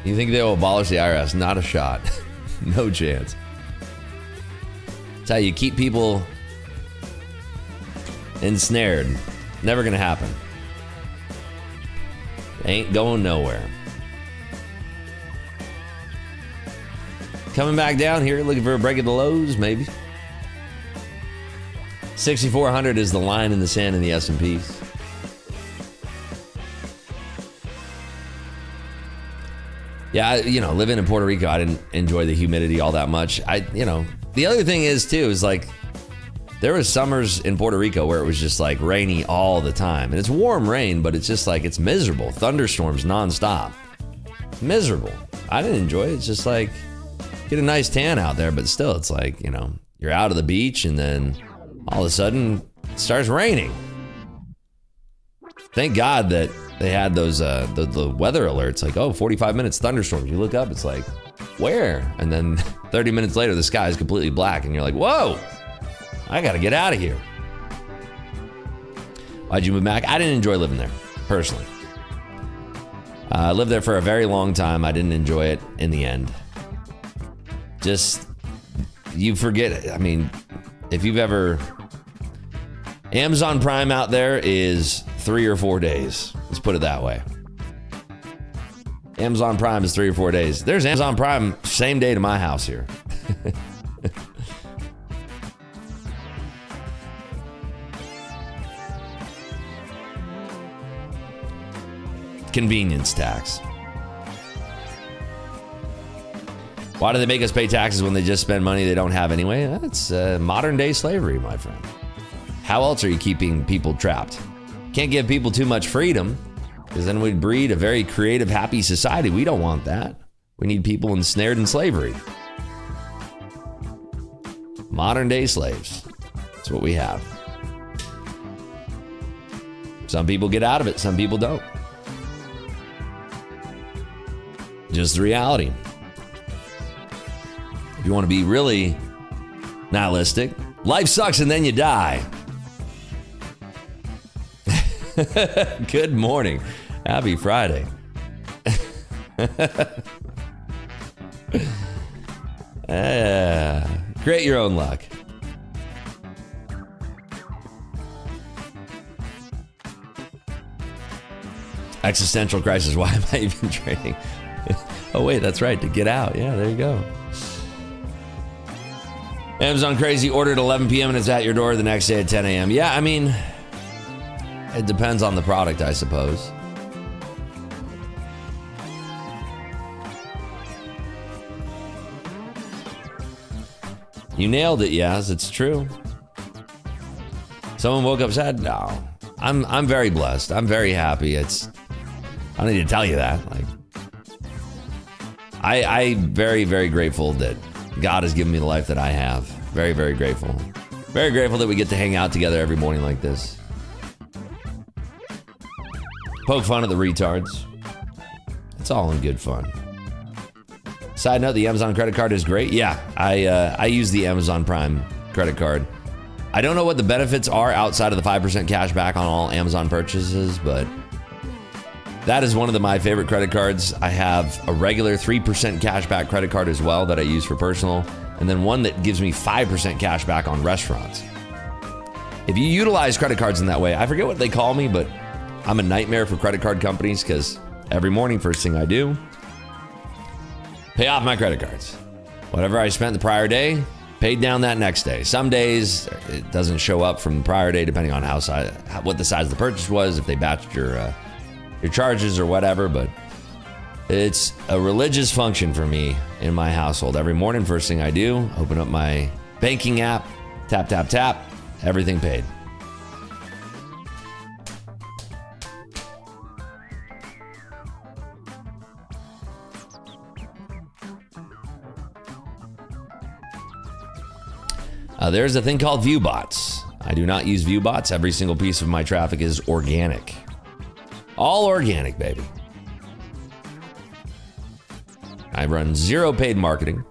You think they'll abolish the IRS? Not a shot. No chance. That's how you keep people ensnared. Never gonna happen. Ain't going nowhere. Coming back down here, looking for a break of the lows, maybe. 6,400 is the line in the sand in the S&Ps. Yeah, living in Puerto Rico, I didn't enjoy the humidity all that much. The other thing is too, is like, there was summers in Puerto Rico where it was just like rainy all the time. And it's warm rain, but it's just like, it's miserable. Thunderstorms nonstop. It's miserable. I didn't enjoy it. It's just like, get a nice tan out there, but still it's like, you're out of the beach and then all of a sudden it starts raining. Thank God that they had those, the weather alerts, like, 45 minutes thunderstorms. You look up, it's like, where? And then 30 minutes later, the sky is completely black and you're like, whoa. I gotta get out of here. Why'd you move back? I didn't enjoy living there, personally. I lived there for a very long time. I didn't enjoy it in the end. Just, you forget, I mean, if you've ever, Amazon Prime out there is 3 or 4 days. Let's put it that way. Amazon Prime is 3 or 4 days. There's Amazon Prime same day to my house here. Convenience tax. Why do they make us pay taxes when they just spend money they don't have anyway? That's modern day slavery, my friend. How else are you keeping people trapped? Can't give people too much freedom, because then we'd breed a very creative, happy society. We don't want that. We need people ensnared in slavery. Modern day slaves. That's what we have. Some people get out of it, some people don't. Just the reality. If you want to be really nihilistic, life sucks and then you die. Good morning. Happy Friday. Create your own luck. Existential crisis. Why am I even trading? Oh, wait, that's right. To get out. Yeah, there you go. Amazon Crazy ordered at 11 p.m. and it's at your door the next day at 10 a.m. Yeah, I mean, it depends on the product, I suppose. You nailed it, yes, it's true. Someone woke up sad? No. I'm very blessed. I'm very happy. I don't need to tell you that. Like, I'm very, very grateful that God has given me the life that I have. Very, very grateful. Very grateful that we get to hang out together every morning like this. Poke fun at the retards. It's all in good fun. Side note, the Amazon credit card is great. Yeah, I use the Amazon Prime credit card. I don't know what the benefits are outside of the 5% cash back on all Amazon purchases, but that is one of my favorite credit cards. I have a regular 3% cash back credit card as well that I use for personal, and then one that gives me 5% cash back on restaurants. If you utilize credit cards in that way, I forget what they call me, but I'm a nightmare for credit card companies because every morning, first thing I do, pay off my credit cards. Whatever I spent the prior day, Paid down that next day. Some days it doesn't show up from the prior day, depending on what the size of the purchase was, if they batched your charges or whatever. But it's a religious function for me in my household. Every morning, first thing I do, open up my banking app, tap, tap, tap, everything paid. There's a thing called Viewbots. I do not use Viewbots. Every single piece of my traffic is organic. All organic, baby. I run zero paid marketing.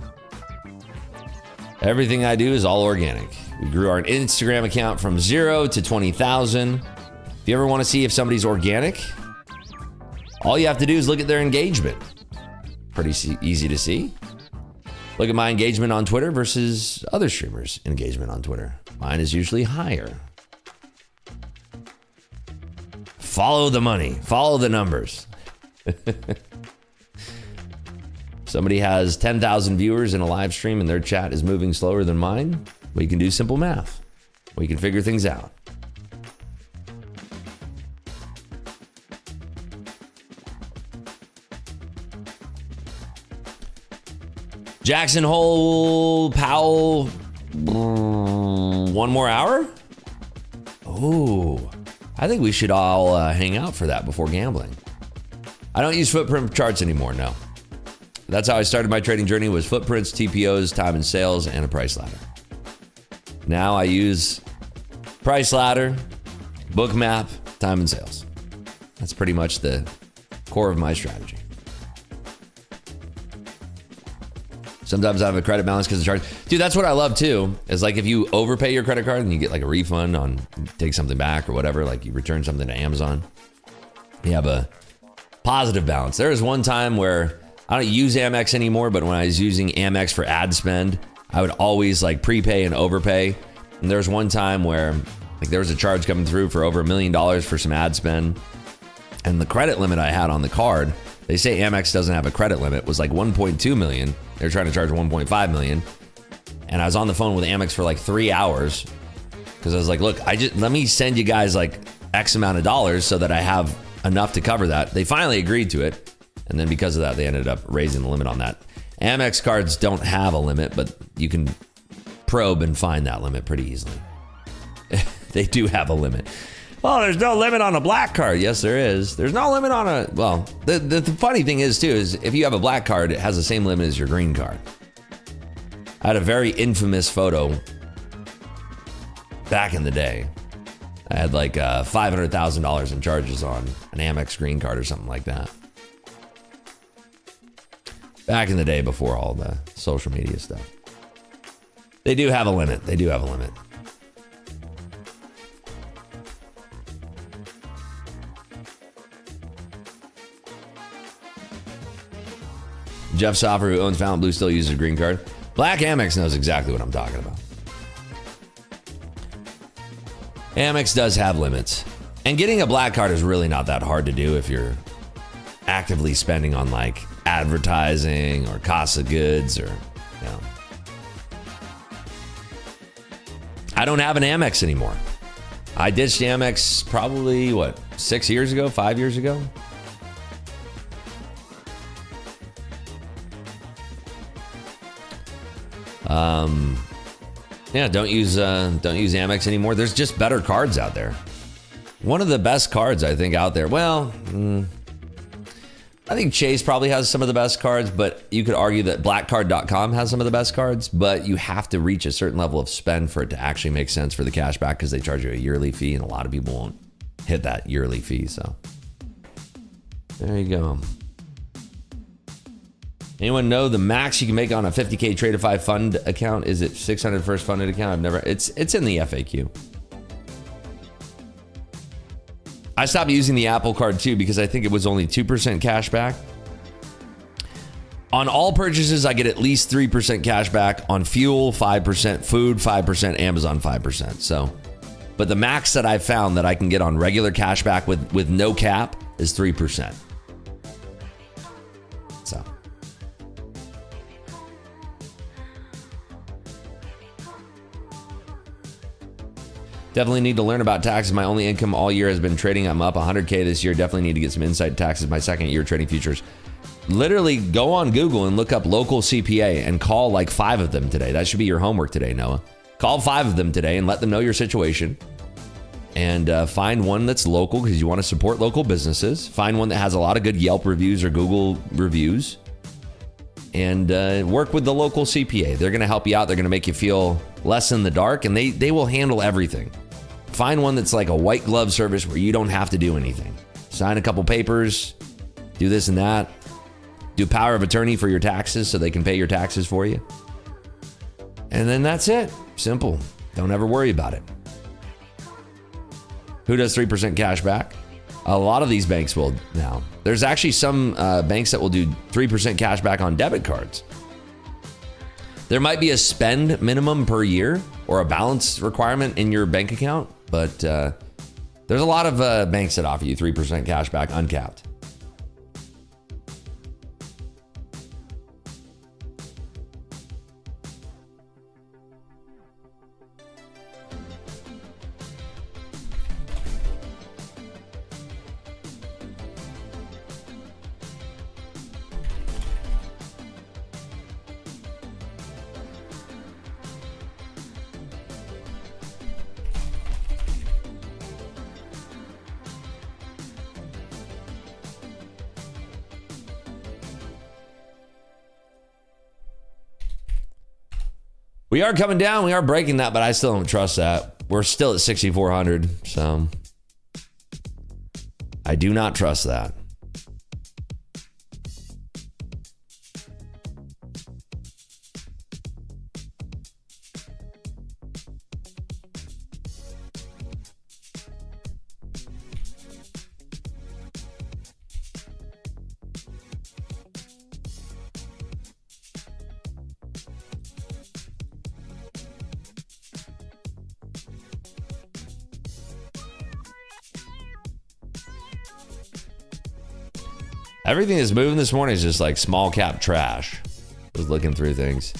Everything I do is all organic. We grew our Instagram account from 0 to 20,000. If you ever want to see if somebody's organic, all you have to do is look at their engagement. Pretty easy to see. Look at my engagement on Twitter versus other streamers' engagement on Twitter. Mine is usually higher. Follow the money. Follow the numbers. Somebody has 10,000 viewers in a live stream and their chat is moving slower than mine. We can do simple math. We can figure things out. Jackson Hole, Powell, 1 more hour? Oh, I think we should all hang out for that before gambling. I don't use footprint charts anymore, no. That's how I started my trading journey, was footprints, TPOs, time and sales, and a price ladder. Now I use price ladder, book map, time and sales. That's pretty much the core of my strategy. Sometimes I have a credit balance because of charge. Dude, that's what I love too. Is like if you overpay your credit card and you get like a refund on take something back or whatever, like you return something to Amazon, you have a positive balance. There was one time where I don't use Amex anymore, but when I was using Amex for ad spend, I would always like prepay and overpay. And there was one time where like there was a charge coming through for over $1 million for some ad spend. And the credit limit I had on the card, they say Amex doesn't have a credit limit, was like 1.2 million. They're trying to charge 1.5 million. And I was on the phone with Amex for like 3 hours because I was like, look, let me send you guys like X amount of dollars so that I have enough to cover that. They finally agreed to it. And then because of that, they ended up raising the limit on that. Amex cards don't have a limit, but you can probe and find that limit pretty easily. They do have a limit. Oh, there's no limit on a black card. Yes, there is. There's no limit on a, well, the funny thing is too, is if you have a black card, it has the same limit as your green card. I had a very infamous photo back in the day. I had like $500,000 in charges on an Amex green card or something like that. Back in the day before all the social media stuff. They do have a limit. They do have a limit. Jeff Soffer, who owns Fountain Blue, still uses a green card. Black Amex knows exactly what I'm talking about. Amex does have limits. And getting a black card is really not that hard to do if you're actively spending on like advertising or cost of goods or, you know. I don't have an Amex anymore. I ditched Amex probably, 6 years ago, 5 years ago? Yeah, don't use Amex anymore. There's just better cards out there. One of the best cards I think out there. Well, I think Chase probably has some of the best cards, but you could argue that blackcard.com has some of the best cards, but you have to reach a certain level of spend for it to actually make sense for the cash back because they charge you a yearly fee and a lot of people won't hit that yearly fee. So there you go. Anyone know the max you can make on a 50K Tradeify fund account? Is it 600 first funded account? It's in the FAQ. I stopped using the Apple Card too because I think it was only 2% cash back. On all purchases, I get at least 3% cash back. On fuel, 5%, food, 5%, Amazon, 5%. So, but the max that I've found that I can get on regular cash back with no cap is 3%. So. Definitely need to learn about taxes. My only income all year has been trading. I'm up 100K this year. Definitely need to get some insight taxes my second year trading futures. Literally go on Google and look up local CPA and call like 5 of them today. That should be your homework today, Noah. Call 5 of them today and let them know your situation. And find one that's local because you want to support local businesses. Find one that has a lot of good Yelp reviews or Google reviews. And work with the local CPA. They're going to help you out. They're going to make you feel less in the dark. And they will handle everything. Find one that's like a white glove service where you don't have to do anything. Sign a couple papers. Do this and that. Do power of attorney for your taxes so they can pay your taxes for you. And then that's it. Simple. Don't ever worry about it. Who does 3% cash back? A lot of these banks will now. There's actually some banks that will do 3% cash back on debit cards. There might be a spend minimum per year or a balance requirement in your bank account, but there's a lot of banks that offer you 3% cash back uncapped. We are coming down. We are breaking that, but I still don't trust that. We're still at 6,400, so I do not trust that. Everything that's moving this morning is just like small cap trash. I was looking through things.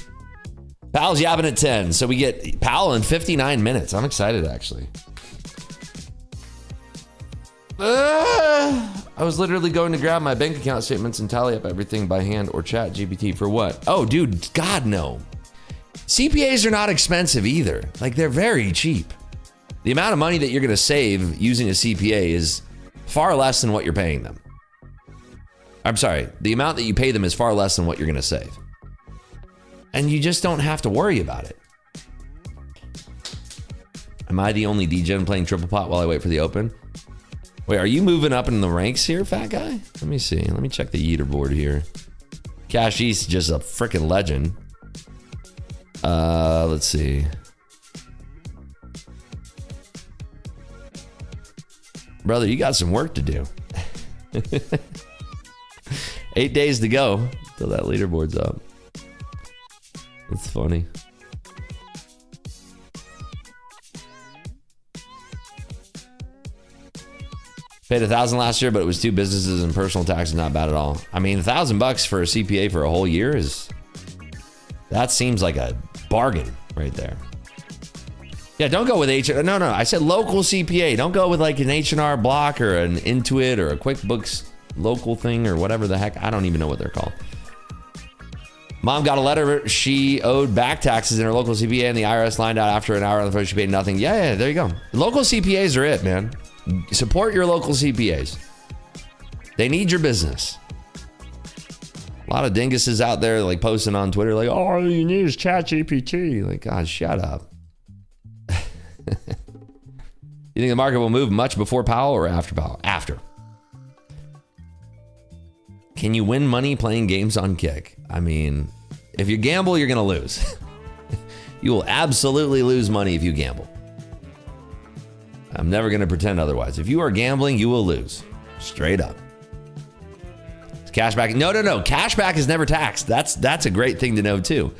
Powell's yapping at 10. So we get Powell in 59 minutes. I'm excited, actually. I was literally going to grab my bank account statements and tally up everything by hand or chat GPT for what? Oh, dude, God, no. CPAs are not expensive either. Like, they're very cheap. The amount of money that you're going to save using a CPA is far less than what you're paying them. I'm sorry, the amount that you pay them is far less than what you're going to save. And you just don't have to worry about it. Am I the only degen playing triple pot while I wait for the open? Wait, are you moving up in the ranks here, fat guy? Let me see. Let me check the Yeeter board here. Cash East, just a freaking legend. Let's see. Brother, you got some work to do. 8 days to go till that leaderboard's up. That's funny. Paid $1,000 last year, but it was 2 businesses and personal taxes. Not bad at all. I mean, $1,000 for a CPA for a whole year that seems like a bargain right there. Yeah, don't go with H. No, I said local CPA. Don't go with like an H&R Block or an Intuit or a QuickBooks local thing or whatever the heck. I don't even know what they're called. Mom got a letter. She owed back taxes in her local CPA and the IRS lined out after an hour on the phone. She paid nothing. Yeah, there you go. Local CPAs are it, man. Support your local CPAs. They need your business. A lot of dinguses out there like posting on Twitter like, oh, all you need is ChatGPT. Like, God, shut up. You think the market will move much before Powell or after Powell? After. Can you win money playing games on Kick? I mean, if you gamble, you're going to lose. You will absolutely lose money if you gamble. I'm never going to pretend otherwise. If you are gambling, you will lose. Straight up. It's cashback. No. Cashback is never taxed. That's a great thing to know too.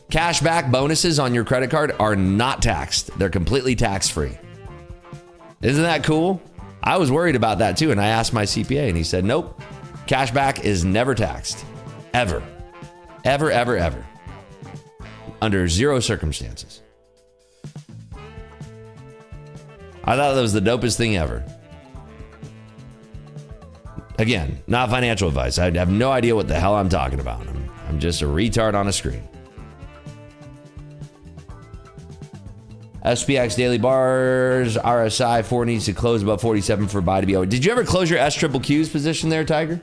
Cashback bonuses on your credit card are not taxed. They're completely tax-free. Isn't that cool? I was worried about that too, and I asked my CPA, and he said, nope. Cashback is never taxed. Ever. Ever. Under zero circumstances. I thought that was the dopest thing ever. Again, not financial advice. I have no idea what the hell I'm talking about. I'm just a retard on a screen. SPX daily bars, RSI 4 needs to close above 47 for buy to be over. Did you ever close your S triple Q's position there, Tiger?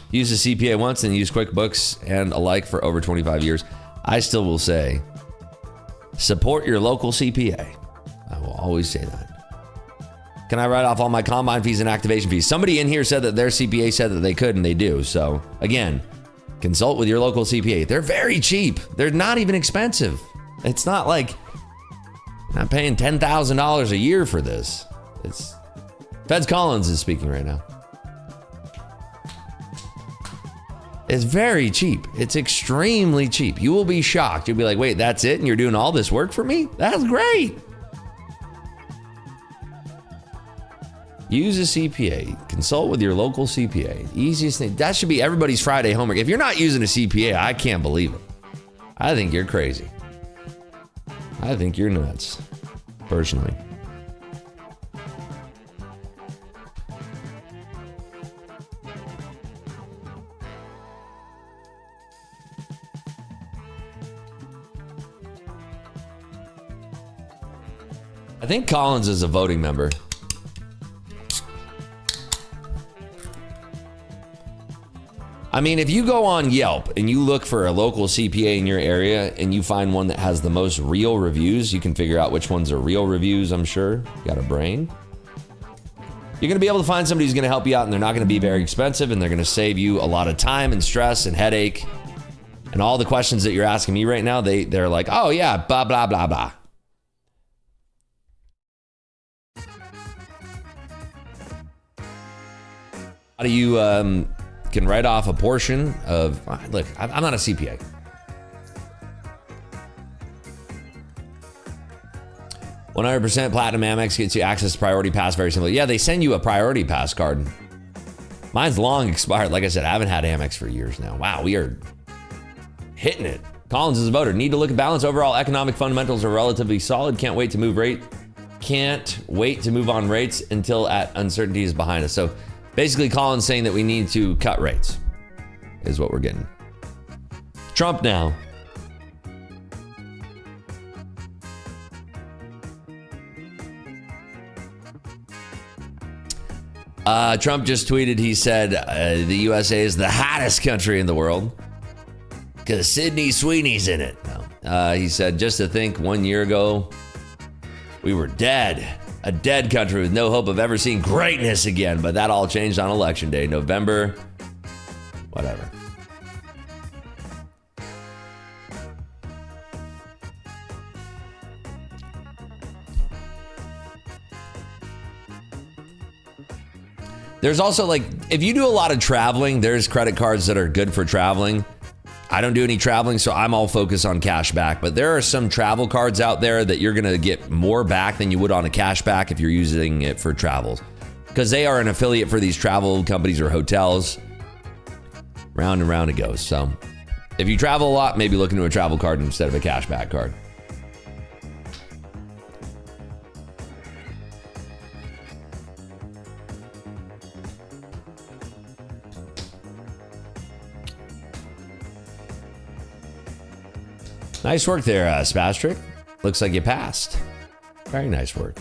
Use the CPA once and use QuickBooks and alike for over 25 years. I still will say, support your local CPA. I will always say that. Can I write off all my combine fees and activation fees? Somebody in here said that their CPA said that they could, and they do. So again, consult with your local CPA. They're very cheap. They're not even expensive. It's not like I'm not paying $10,000 a year for this. It's Feds Collins is speaking right now. It's very cheap. It's extremely cheap. You will be shocked. You'll be like, wait, that's it? And you're doing all this work for me? That's great. Use a CPA. Consult with your local CPA. Easiest thing. That should be everybody's Friday homework. If you're not using a CPA, I can't believe it. I think you're crazy. I think you're nuts, personally. I think Collins is a voting member. I mean, if you go on Yelp and you look for a local CPA in your area and you find one that has the most real reviews, you can figure out which ones are real reviews, I'm sure. You got a brain. You're going to be able to find somebody who's going to help you out, and they're not going to be very expensive, and they're going to save you a lot of time and stress and headache. And all the questions that you're asking me right now, they're like, oh yeah, blah, blah, blah, blah. How do you can write off a portion of, look, I'm not a CPA. $100% Platinum Amex gets you access to Priority Pass very simply. Yeah, they send you a Priority Pass card. Mine's long expired. Like I said, I haven't had Amex for years now. Wow, we are hitting it. Collins is a voter. Need to look at balance. Overall economic fundamentals are relatively solid. Can't wait to move on rates until uncertainty is behind us. So basically, Colin's saying that we need to cut rates, is what we're getting. Trump now. Trump just tweeted, he said, the USA is the hottest country in the world because Sydney Sweeney's in it. No. He said, just to think 1 year ago, we were dead. A dead country with no hope of ever seeing greatness again. But that all changed on election day, November, whatever. There's also, like, if you do a lot of traveling, there's credit cards that are good for traveling. I don't do any traveling, so I'm all focused on cash back. But there are some travel cards out there that you're going to get more back than you would on a cash back if you're using it for travels, because they are an affiliate for these travel companies or hotels. Round and round it goes. So if you travel a lot, maybe look into a travel card instead of a cash back card. Nice work there, Spastric. Looks like you passed. Very nice work.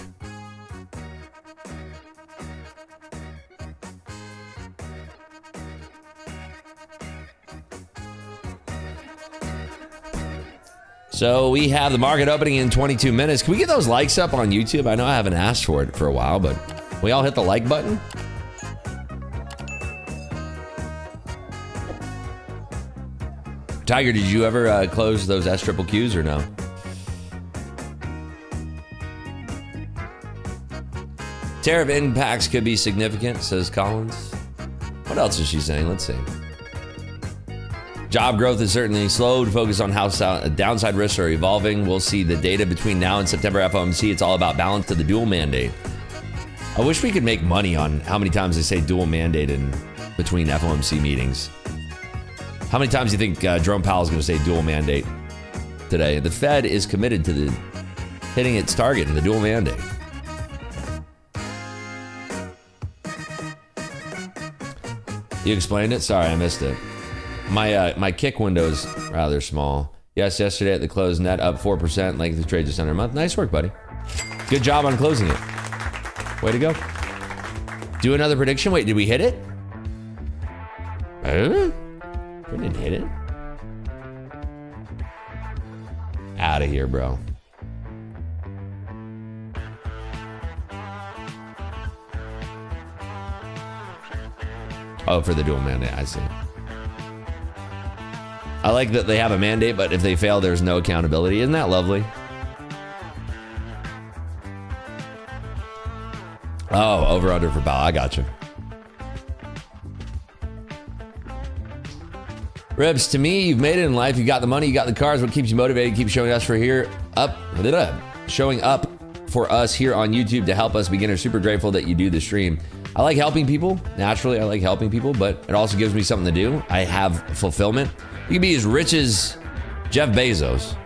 So we have the market opening in 22 minutes. Can we get those likes up on YouTube? I know I haven't asked for it for a while, but we all hit the like button? Tiger, did you ever close those S triple Qs or no? Tariff impacts could be significant, says Collins. What else is she saying? Let's see. Job growth is certainly slowed. Focus on how downside risks are evolving. We'll see the data between now and September FOMC. It's all about balance to the dual mandate. I wish we could make money on how many times they say dual mandate in between FOMC meetings. How many times do you think Jerome Powell is going to say dual mandate today? The Fed is committed to hitting its target in the dual mandate. You explained it? Sorry, I missed it. My kick window is rather small. Yes, yesterday at the close, net up 4%, length of trade just under a month. Nice work, buddy. Good job on closing it. Way to go. Do another prediction. Wait, did we hit it? We didn't hit it. Out of here, bro. Oh, for the dual mandate, I see. I like that they have a mandate, but if they fail, there's no accountability. Isn't that lovely? Oh, over under for Powell. I got you. Ribs, to me, you've made it in life. You got the money, you got the cars. What keeps you motivated? Keep showing us showing up for us here on YouTube to help us beginners. Super grateful that you do the stream. I like helping people. Naturally, I like helping people, but it also gives me something to do. I have fulfillment. You can be as rich as Jeff Bezos.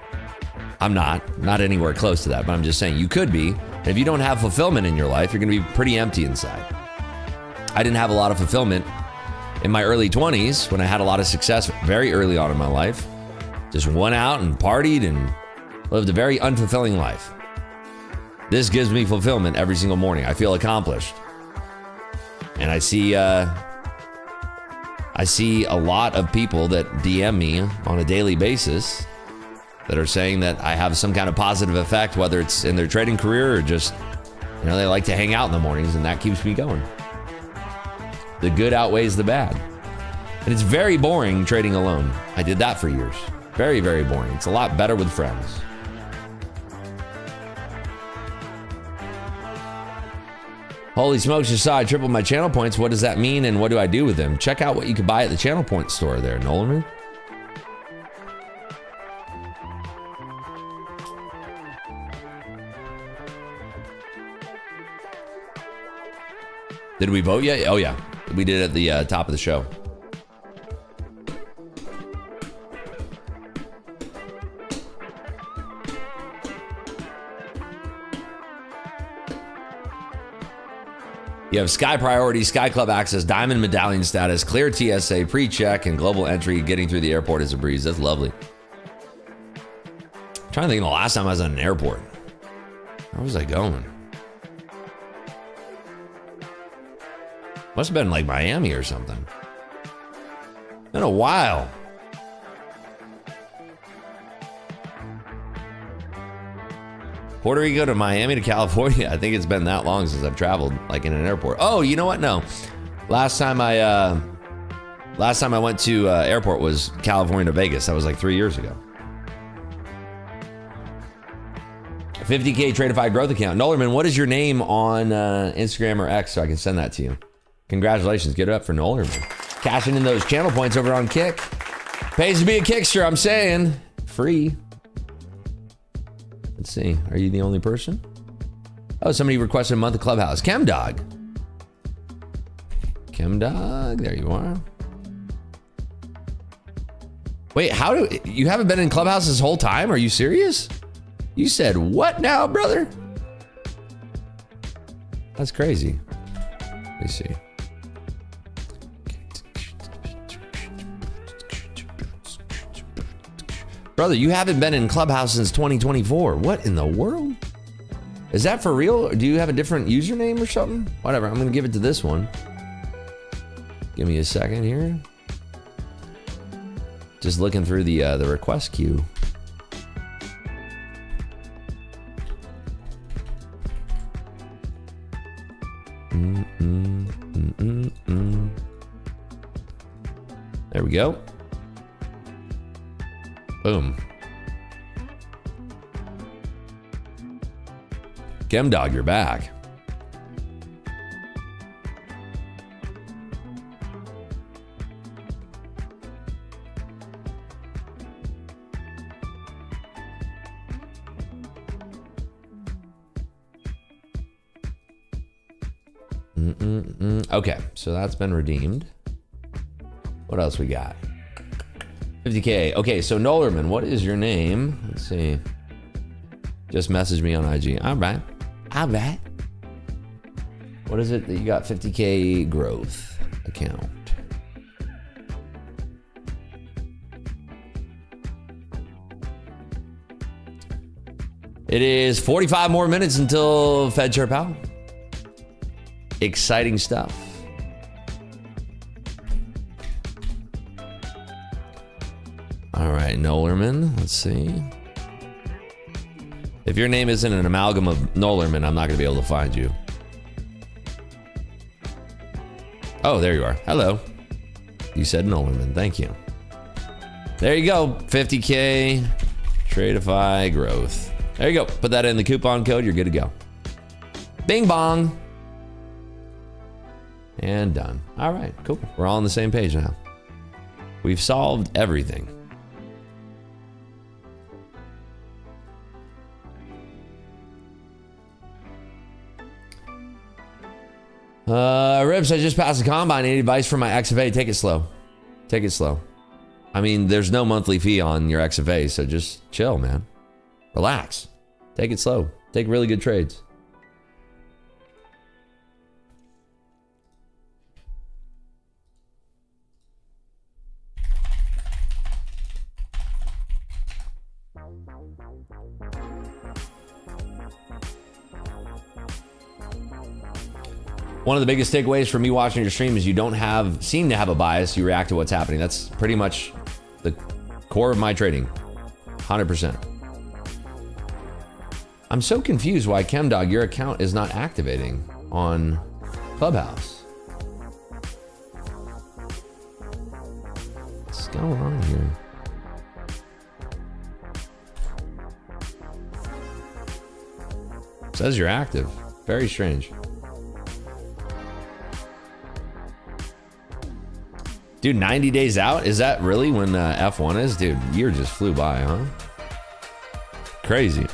I'm not anywhere close to that, but I'm just saying you could be. And if you don't have fulfillment in your life, you're going to be pretty empty inside. I didn't have a lot of fulfillment in my early 20s when I had a lot of success very early on in my life. Just went out and partied and lived a very unfulfilling life. This gives me fulfillment every single morning. I feel accomplished. And I see a lot of people that DM me on a daily basis that are saying that I have some kind of positive effect, whether it's in their trading career or just, they like to hang out in the mornings, and that keeps me going. The good outweighs the bad. And it's very boring trading alone. I did that for years. Very, very boring. It's a lot better with friends. Holy smokes, just saw I tripled my channel points. What does that mean, and what do I do with them? Check out what you can buy at the channel point store there, Nolan. Did we vote yet? Oh yeah, we did at the top of the show. You have Sky Priority, Sky Club Access, Diamond Medallion status, Clear TSA, pre-check, and global entry. Getting through the airport is a breeze. That's lovely. I'm trying to think of the last time I was at an airport. Where was I going? Must have been like Miami or something. Been a while. Puerto Rico to Miami to California. I think it's been that long since I've traveled like in an airport. Oh, you know what? No. Last time I went to airport was California to Vegas. That was like 3 years ago. 50K Tradeify growth account. Nolerman, what is your name on Instagram or X so I can send that to you? Congratulations. Get it up for Nolerman. Cashing in those channel points over on Kick. Pays to be a Kickster, I'm saying. Free. Let's see. Are you the only person? Oh, somebody requested a month of Clubhouse. Chemdog. Chemdog. There you are. Wait, you haven't been in Clubhouse this whole time? Are you serious? You said what now, brother? That's crazy. Let me see. Brother, you haven't been in Clubhouse since 2024. What in the world? Is that for real? Or do you have a different username or something? Whatever, I'm gonna give it to this one. Give me a second here. Just looking through the request queue. There we go. Boom. Chemdog, you're back. Okay, so that's been redeemed. What else we got? 50K. Okay, so Nolerman, what is your name? Let's see. Just message me on IG. All right. All right. What is it that you got? 50K growth account. It is 45 more minutes until Fed Chair Powell. Exciting stuff. All right, Nolerman, let's see. If your name isn't an amalgam of Nolerman, I'm not going to be able to find you. Oh, there you are. Hello. You said Nolerman. Thank you. There you go. 50K Tradeify growth. There you go. Put that in the coupon code. You're good to go. Bing bong. And done. All right, cool. We're all on the same page now. We've solved everything. Ribs, I just passed the combine. Any advice for my XFA? Take it slow. Take it slow. I mean, there's no monthly fee on your XFA, so just chill, man. Relax. Take it slow. Take really good trades. One of the biggest takeaways from me watching your stream is you don't seem to have a bias. You react to what's happening. That's pretty much the core of my trading. 100%. I'm so confused why, ChemDog, your account is not activating on Clubhouse. What's going on here? It says you're active. Very strange. Dude, 90 days out? Is that really when F1 is? Dude, year just flew by, huh? Crazy.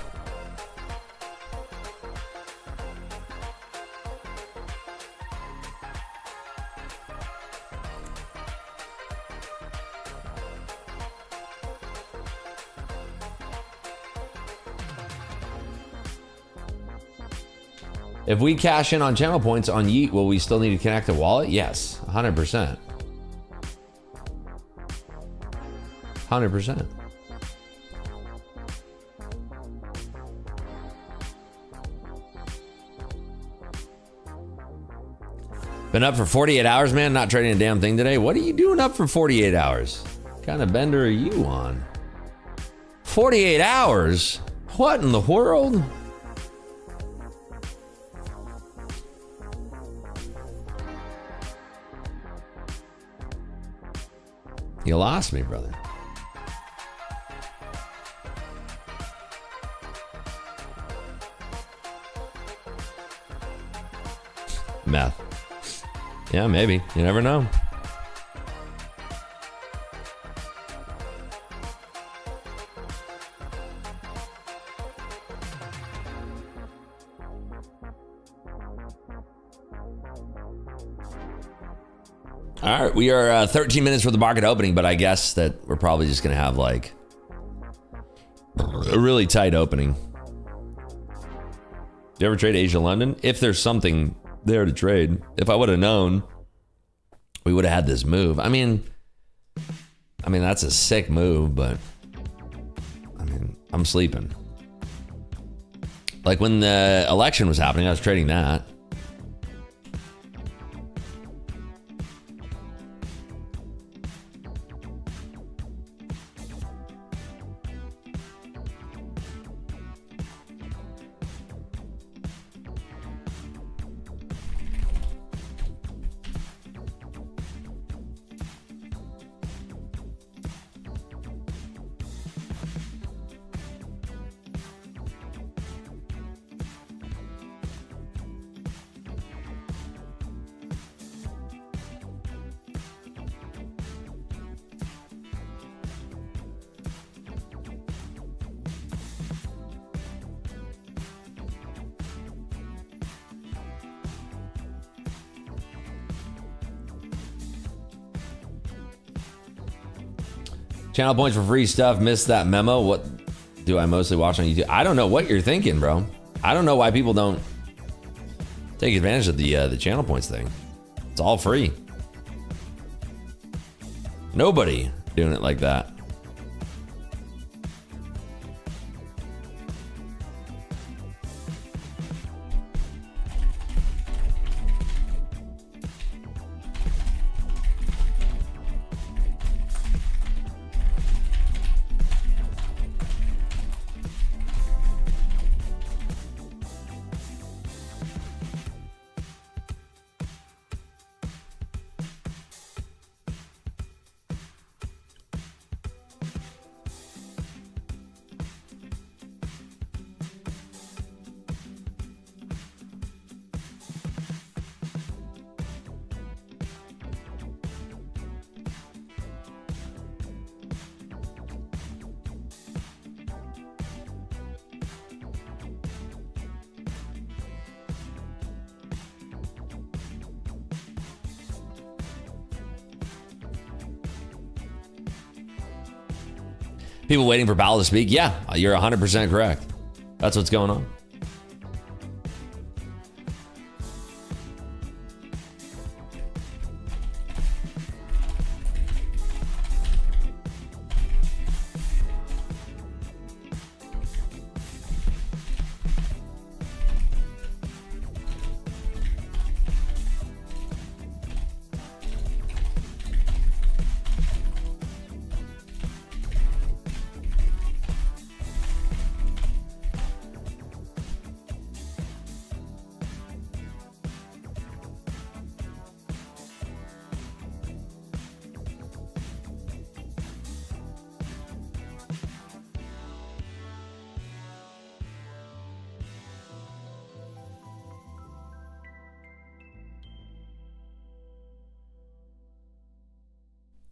If we cash in on channel points on Yeet, will we still need to connect a wallet? Yes, 100%. 100%. Been up for 48 hours, man. Not trading a damn thing today. What are you doing up for 48 hours? What kind of bender are you on? 48 hours? What in the world? You lost me, brother. Meth. Yeah, maybe. You never know. All right, we are 13 minutes for the market opening, but I guess that we're probably just going to have like a really tight opening. Do you ever trade Asia London? If there's something there to trade. If I would have known, we would have had this move. I mean, that's a sick move, but I mean, I'm sleeping. Like when the election was happening, I was trading that. Channel points for free stuff. Missed that memo. What do I mostly watch on YouTube? I don't know what you're thinking, bro. I don't know why people don't take advantage of the channel points thing. It's all free. Nobody doing it like that. People waiting for Powell to speak? Yeah, you're 100% correct. That's what's going on.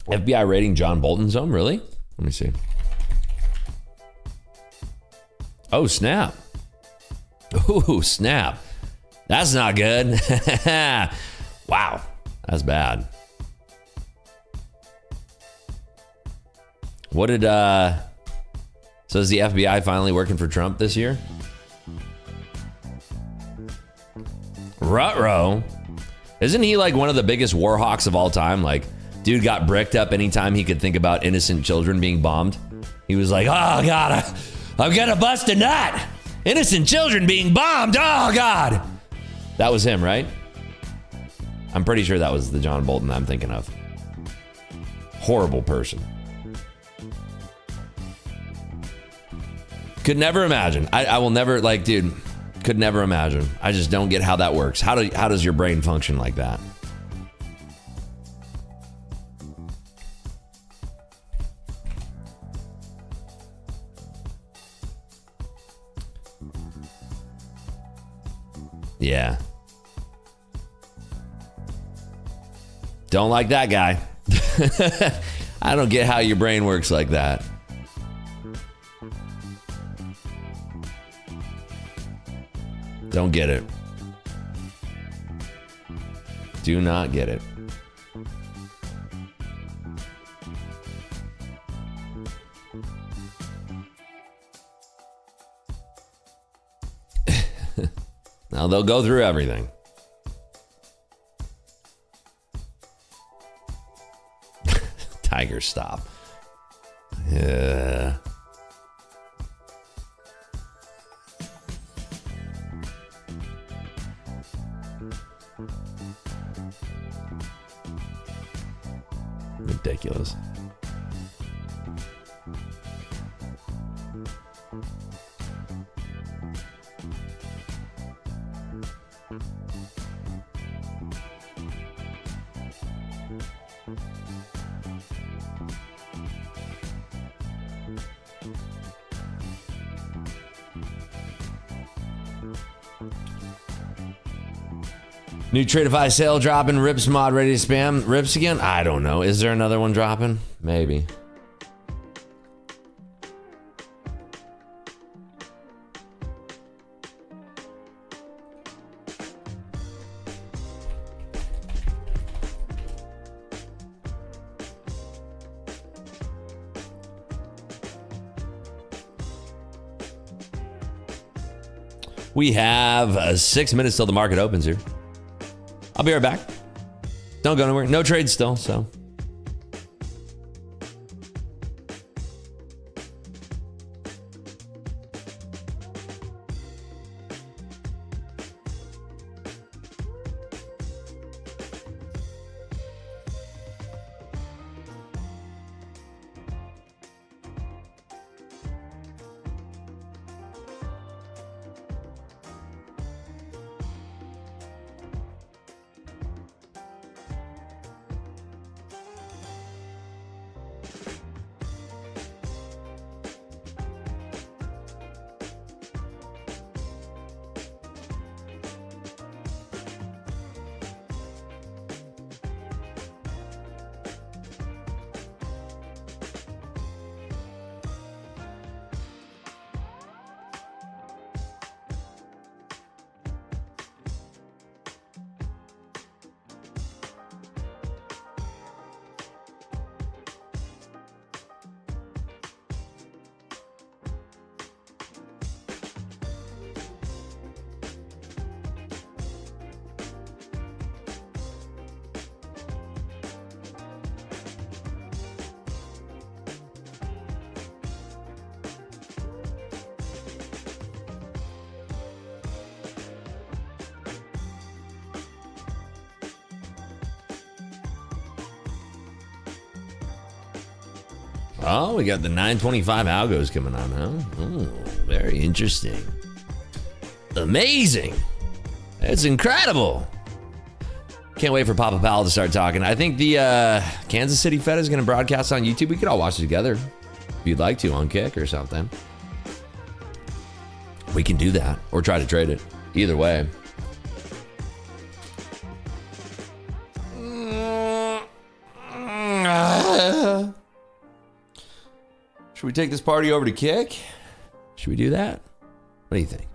FBI raiding John Bolton's home? Really? Let me see. Oh, snap. Oh, snap. That's not good. Wow. That's bad. What did, so is the FBI finally working for Trump this year? Ruh-roh. Isn't he like one of the biggest war hawks of all time? Like, dude got bricked up anytime he could think about innocent children being bombed. He was like, oh, God, I'm gonna bust a nut. Innocent children being bombed. Oh, God. That was him, right? I'm pretty sure that was the John Bolton I'm thinking of. Horrible person. Could never imagine. I will never, like, dude, could never imagine. I just don't get how that works. How does your brain function like that? Yeah. Don't like that guy. I don't get how your brain works like that. Don't get it. Do not get it. Now they'll go through everything. Tiger, stop. Yeah. Ridiculous. New Tradeify sale dropping. Rips mod ready to spam. Rips again? I don't know. Is there another one dropping? Maybe. We have 6 minutes till the market opens here. I'll be right back. Don't go anywhere. No trades still, so. Oh, we got the 925 algos coming on, huh? Oh, very interesting. Amazing. It's incredible. Can't wait for Papa Powell to start talking. I think the Kansas City Fed is going to broadcast on YouTube. We could all watch it together if you'd like to on Kick or something. We can do that or try to trade it. Either way. Should we take this party over to Kick? Should we do that? What do you think?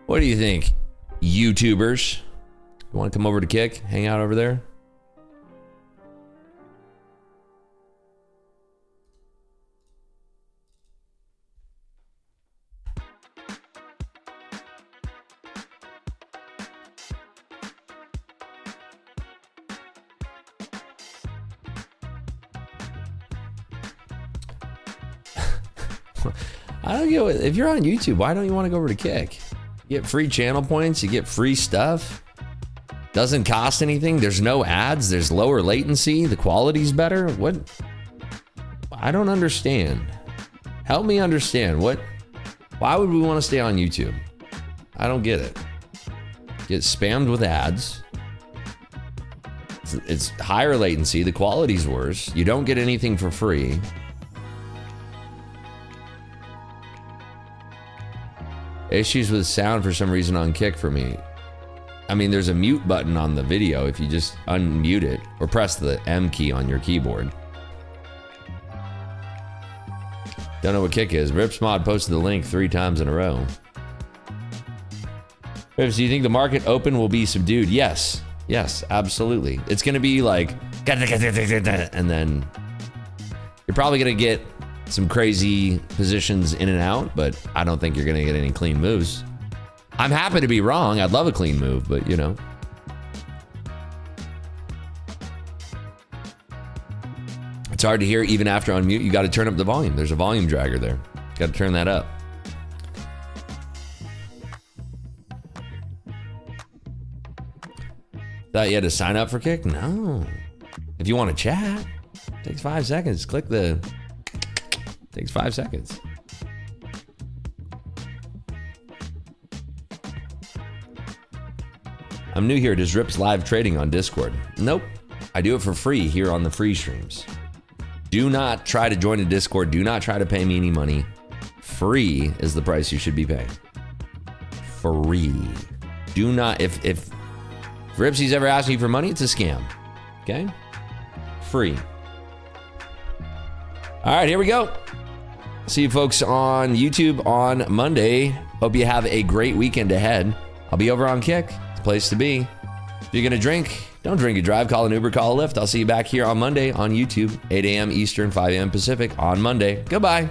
What do you think, YouTubers? You want to come over to Kick? Hang out over there? I don't get it. If you're on YouTube, why don't you want to go over to Kick? You get free channel points, you get free stuff. Doesn't cost anything. There's no ads. There's lower latency. The quality's better. What? I don't understand. Help me understand. What? Why would we want to stay on YouTube? I don't get it. Get spammed with ads. It's higher latency. The quality's worse. You don't get anything for free. Issues with sound for some reason on Kick for me. I mean, there's a mute button on the video if you just unmute it or press the M key on your keyboard. Don't know what Kick is. Ripsmod posted the link 3 times in a row. Rips, do you think the market open will be subdued? Yes. Yes, absolutely. It's going to be like, and then you're probably going to get some crazy positions in and out, but I don't think you're going to get any clean moves. I'm happy to be wrong. I'd love a clean move, but you know. It's hard to hear even after unmute. You got to turn up the volume. There's a volume dragger there. Got to turn that up. Thought you had to sign up for Kick? No. If you want to chat, it takes 5 seconds. Click the... Takes 5 seconds. I'm new here. Does Rips live trading on Discord? Nope. I do it for free here on the free streams. Do not try to join a Discord. Do not try to pay me any money. Free is the price you should be paying. Free. Do not, if Ripsy's ever asked me for money, it's a scam. Okay? Free. All right, here we go. See you folks on YouTube on Monday. Hope you have a great weekend ahead. I'll be over on Kick. It's a place to be. If you're going to drink, don't drink and drive. Call an Uber, call a Lyft. I'll see you back here on Monday on YouTube, 8 a.m. Eastern, 5 a.m. Pacific on Monday. Goodbye.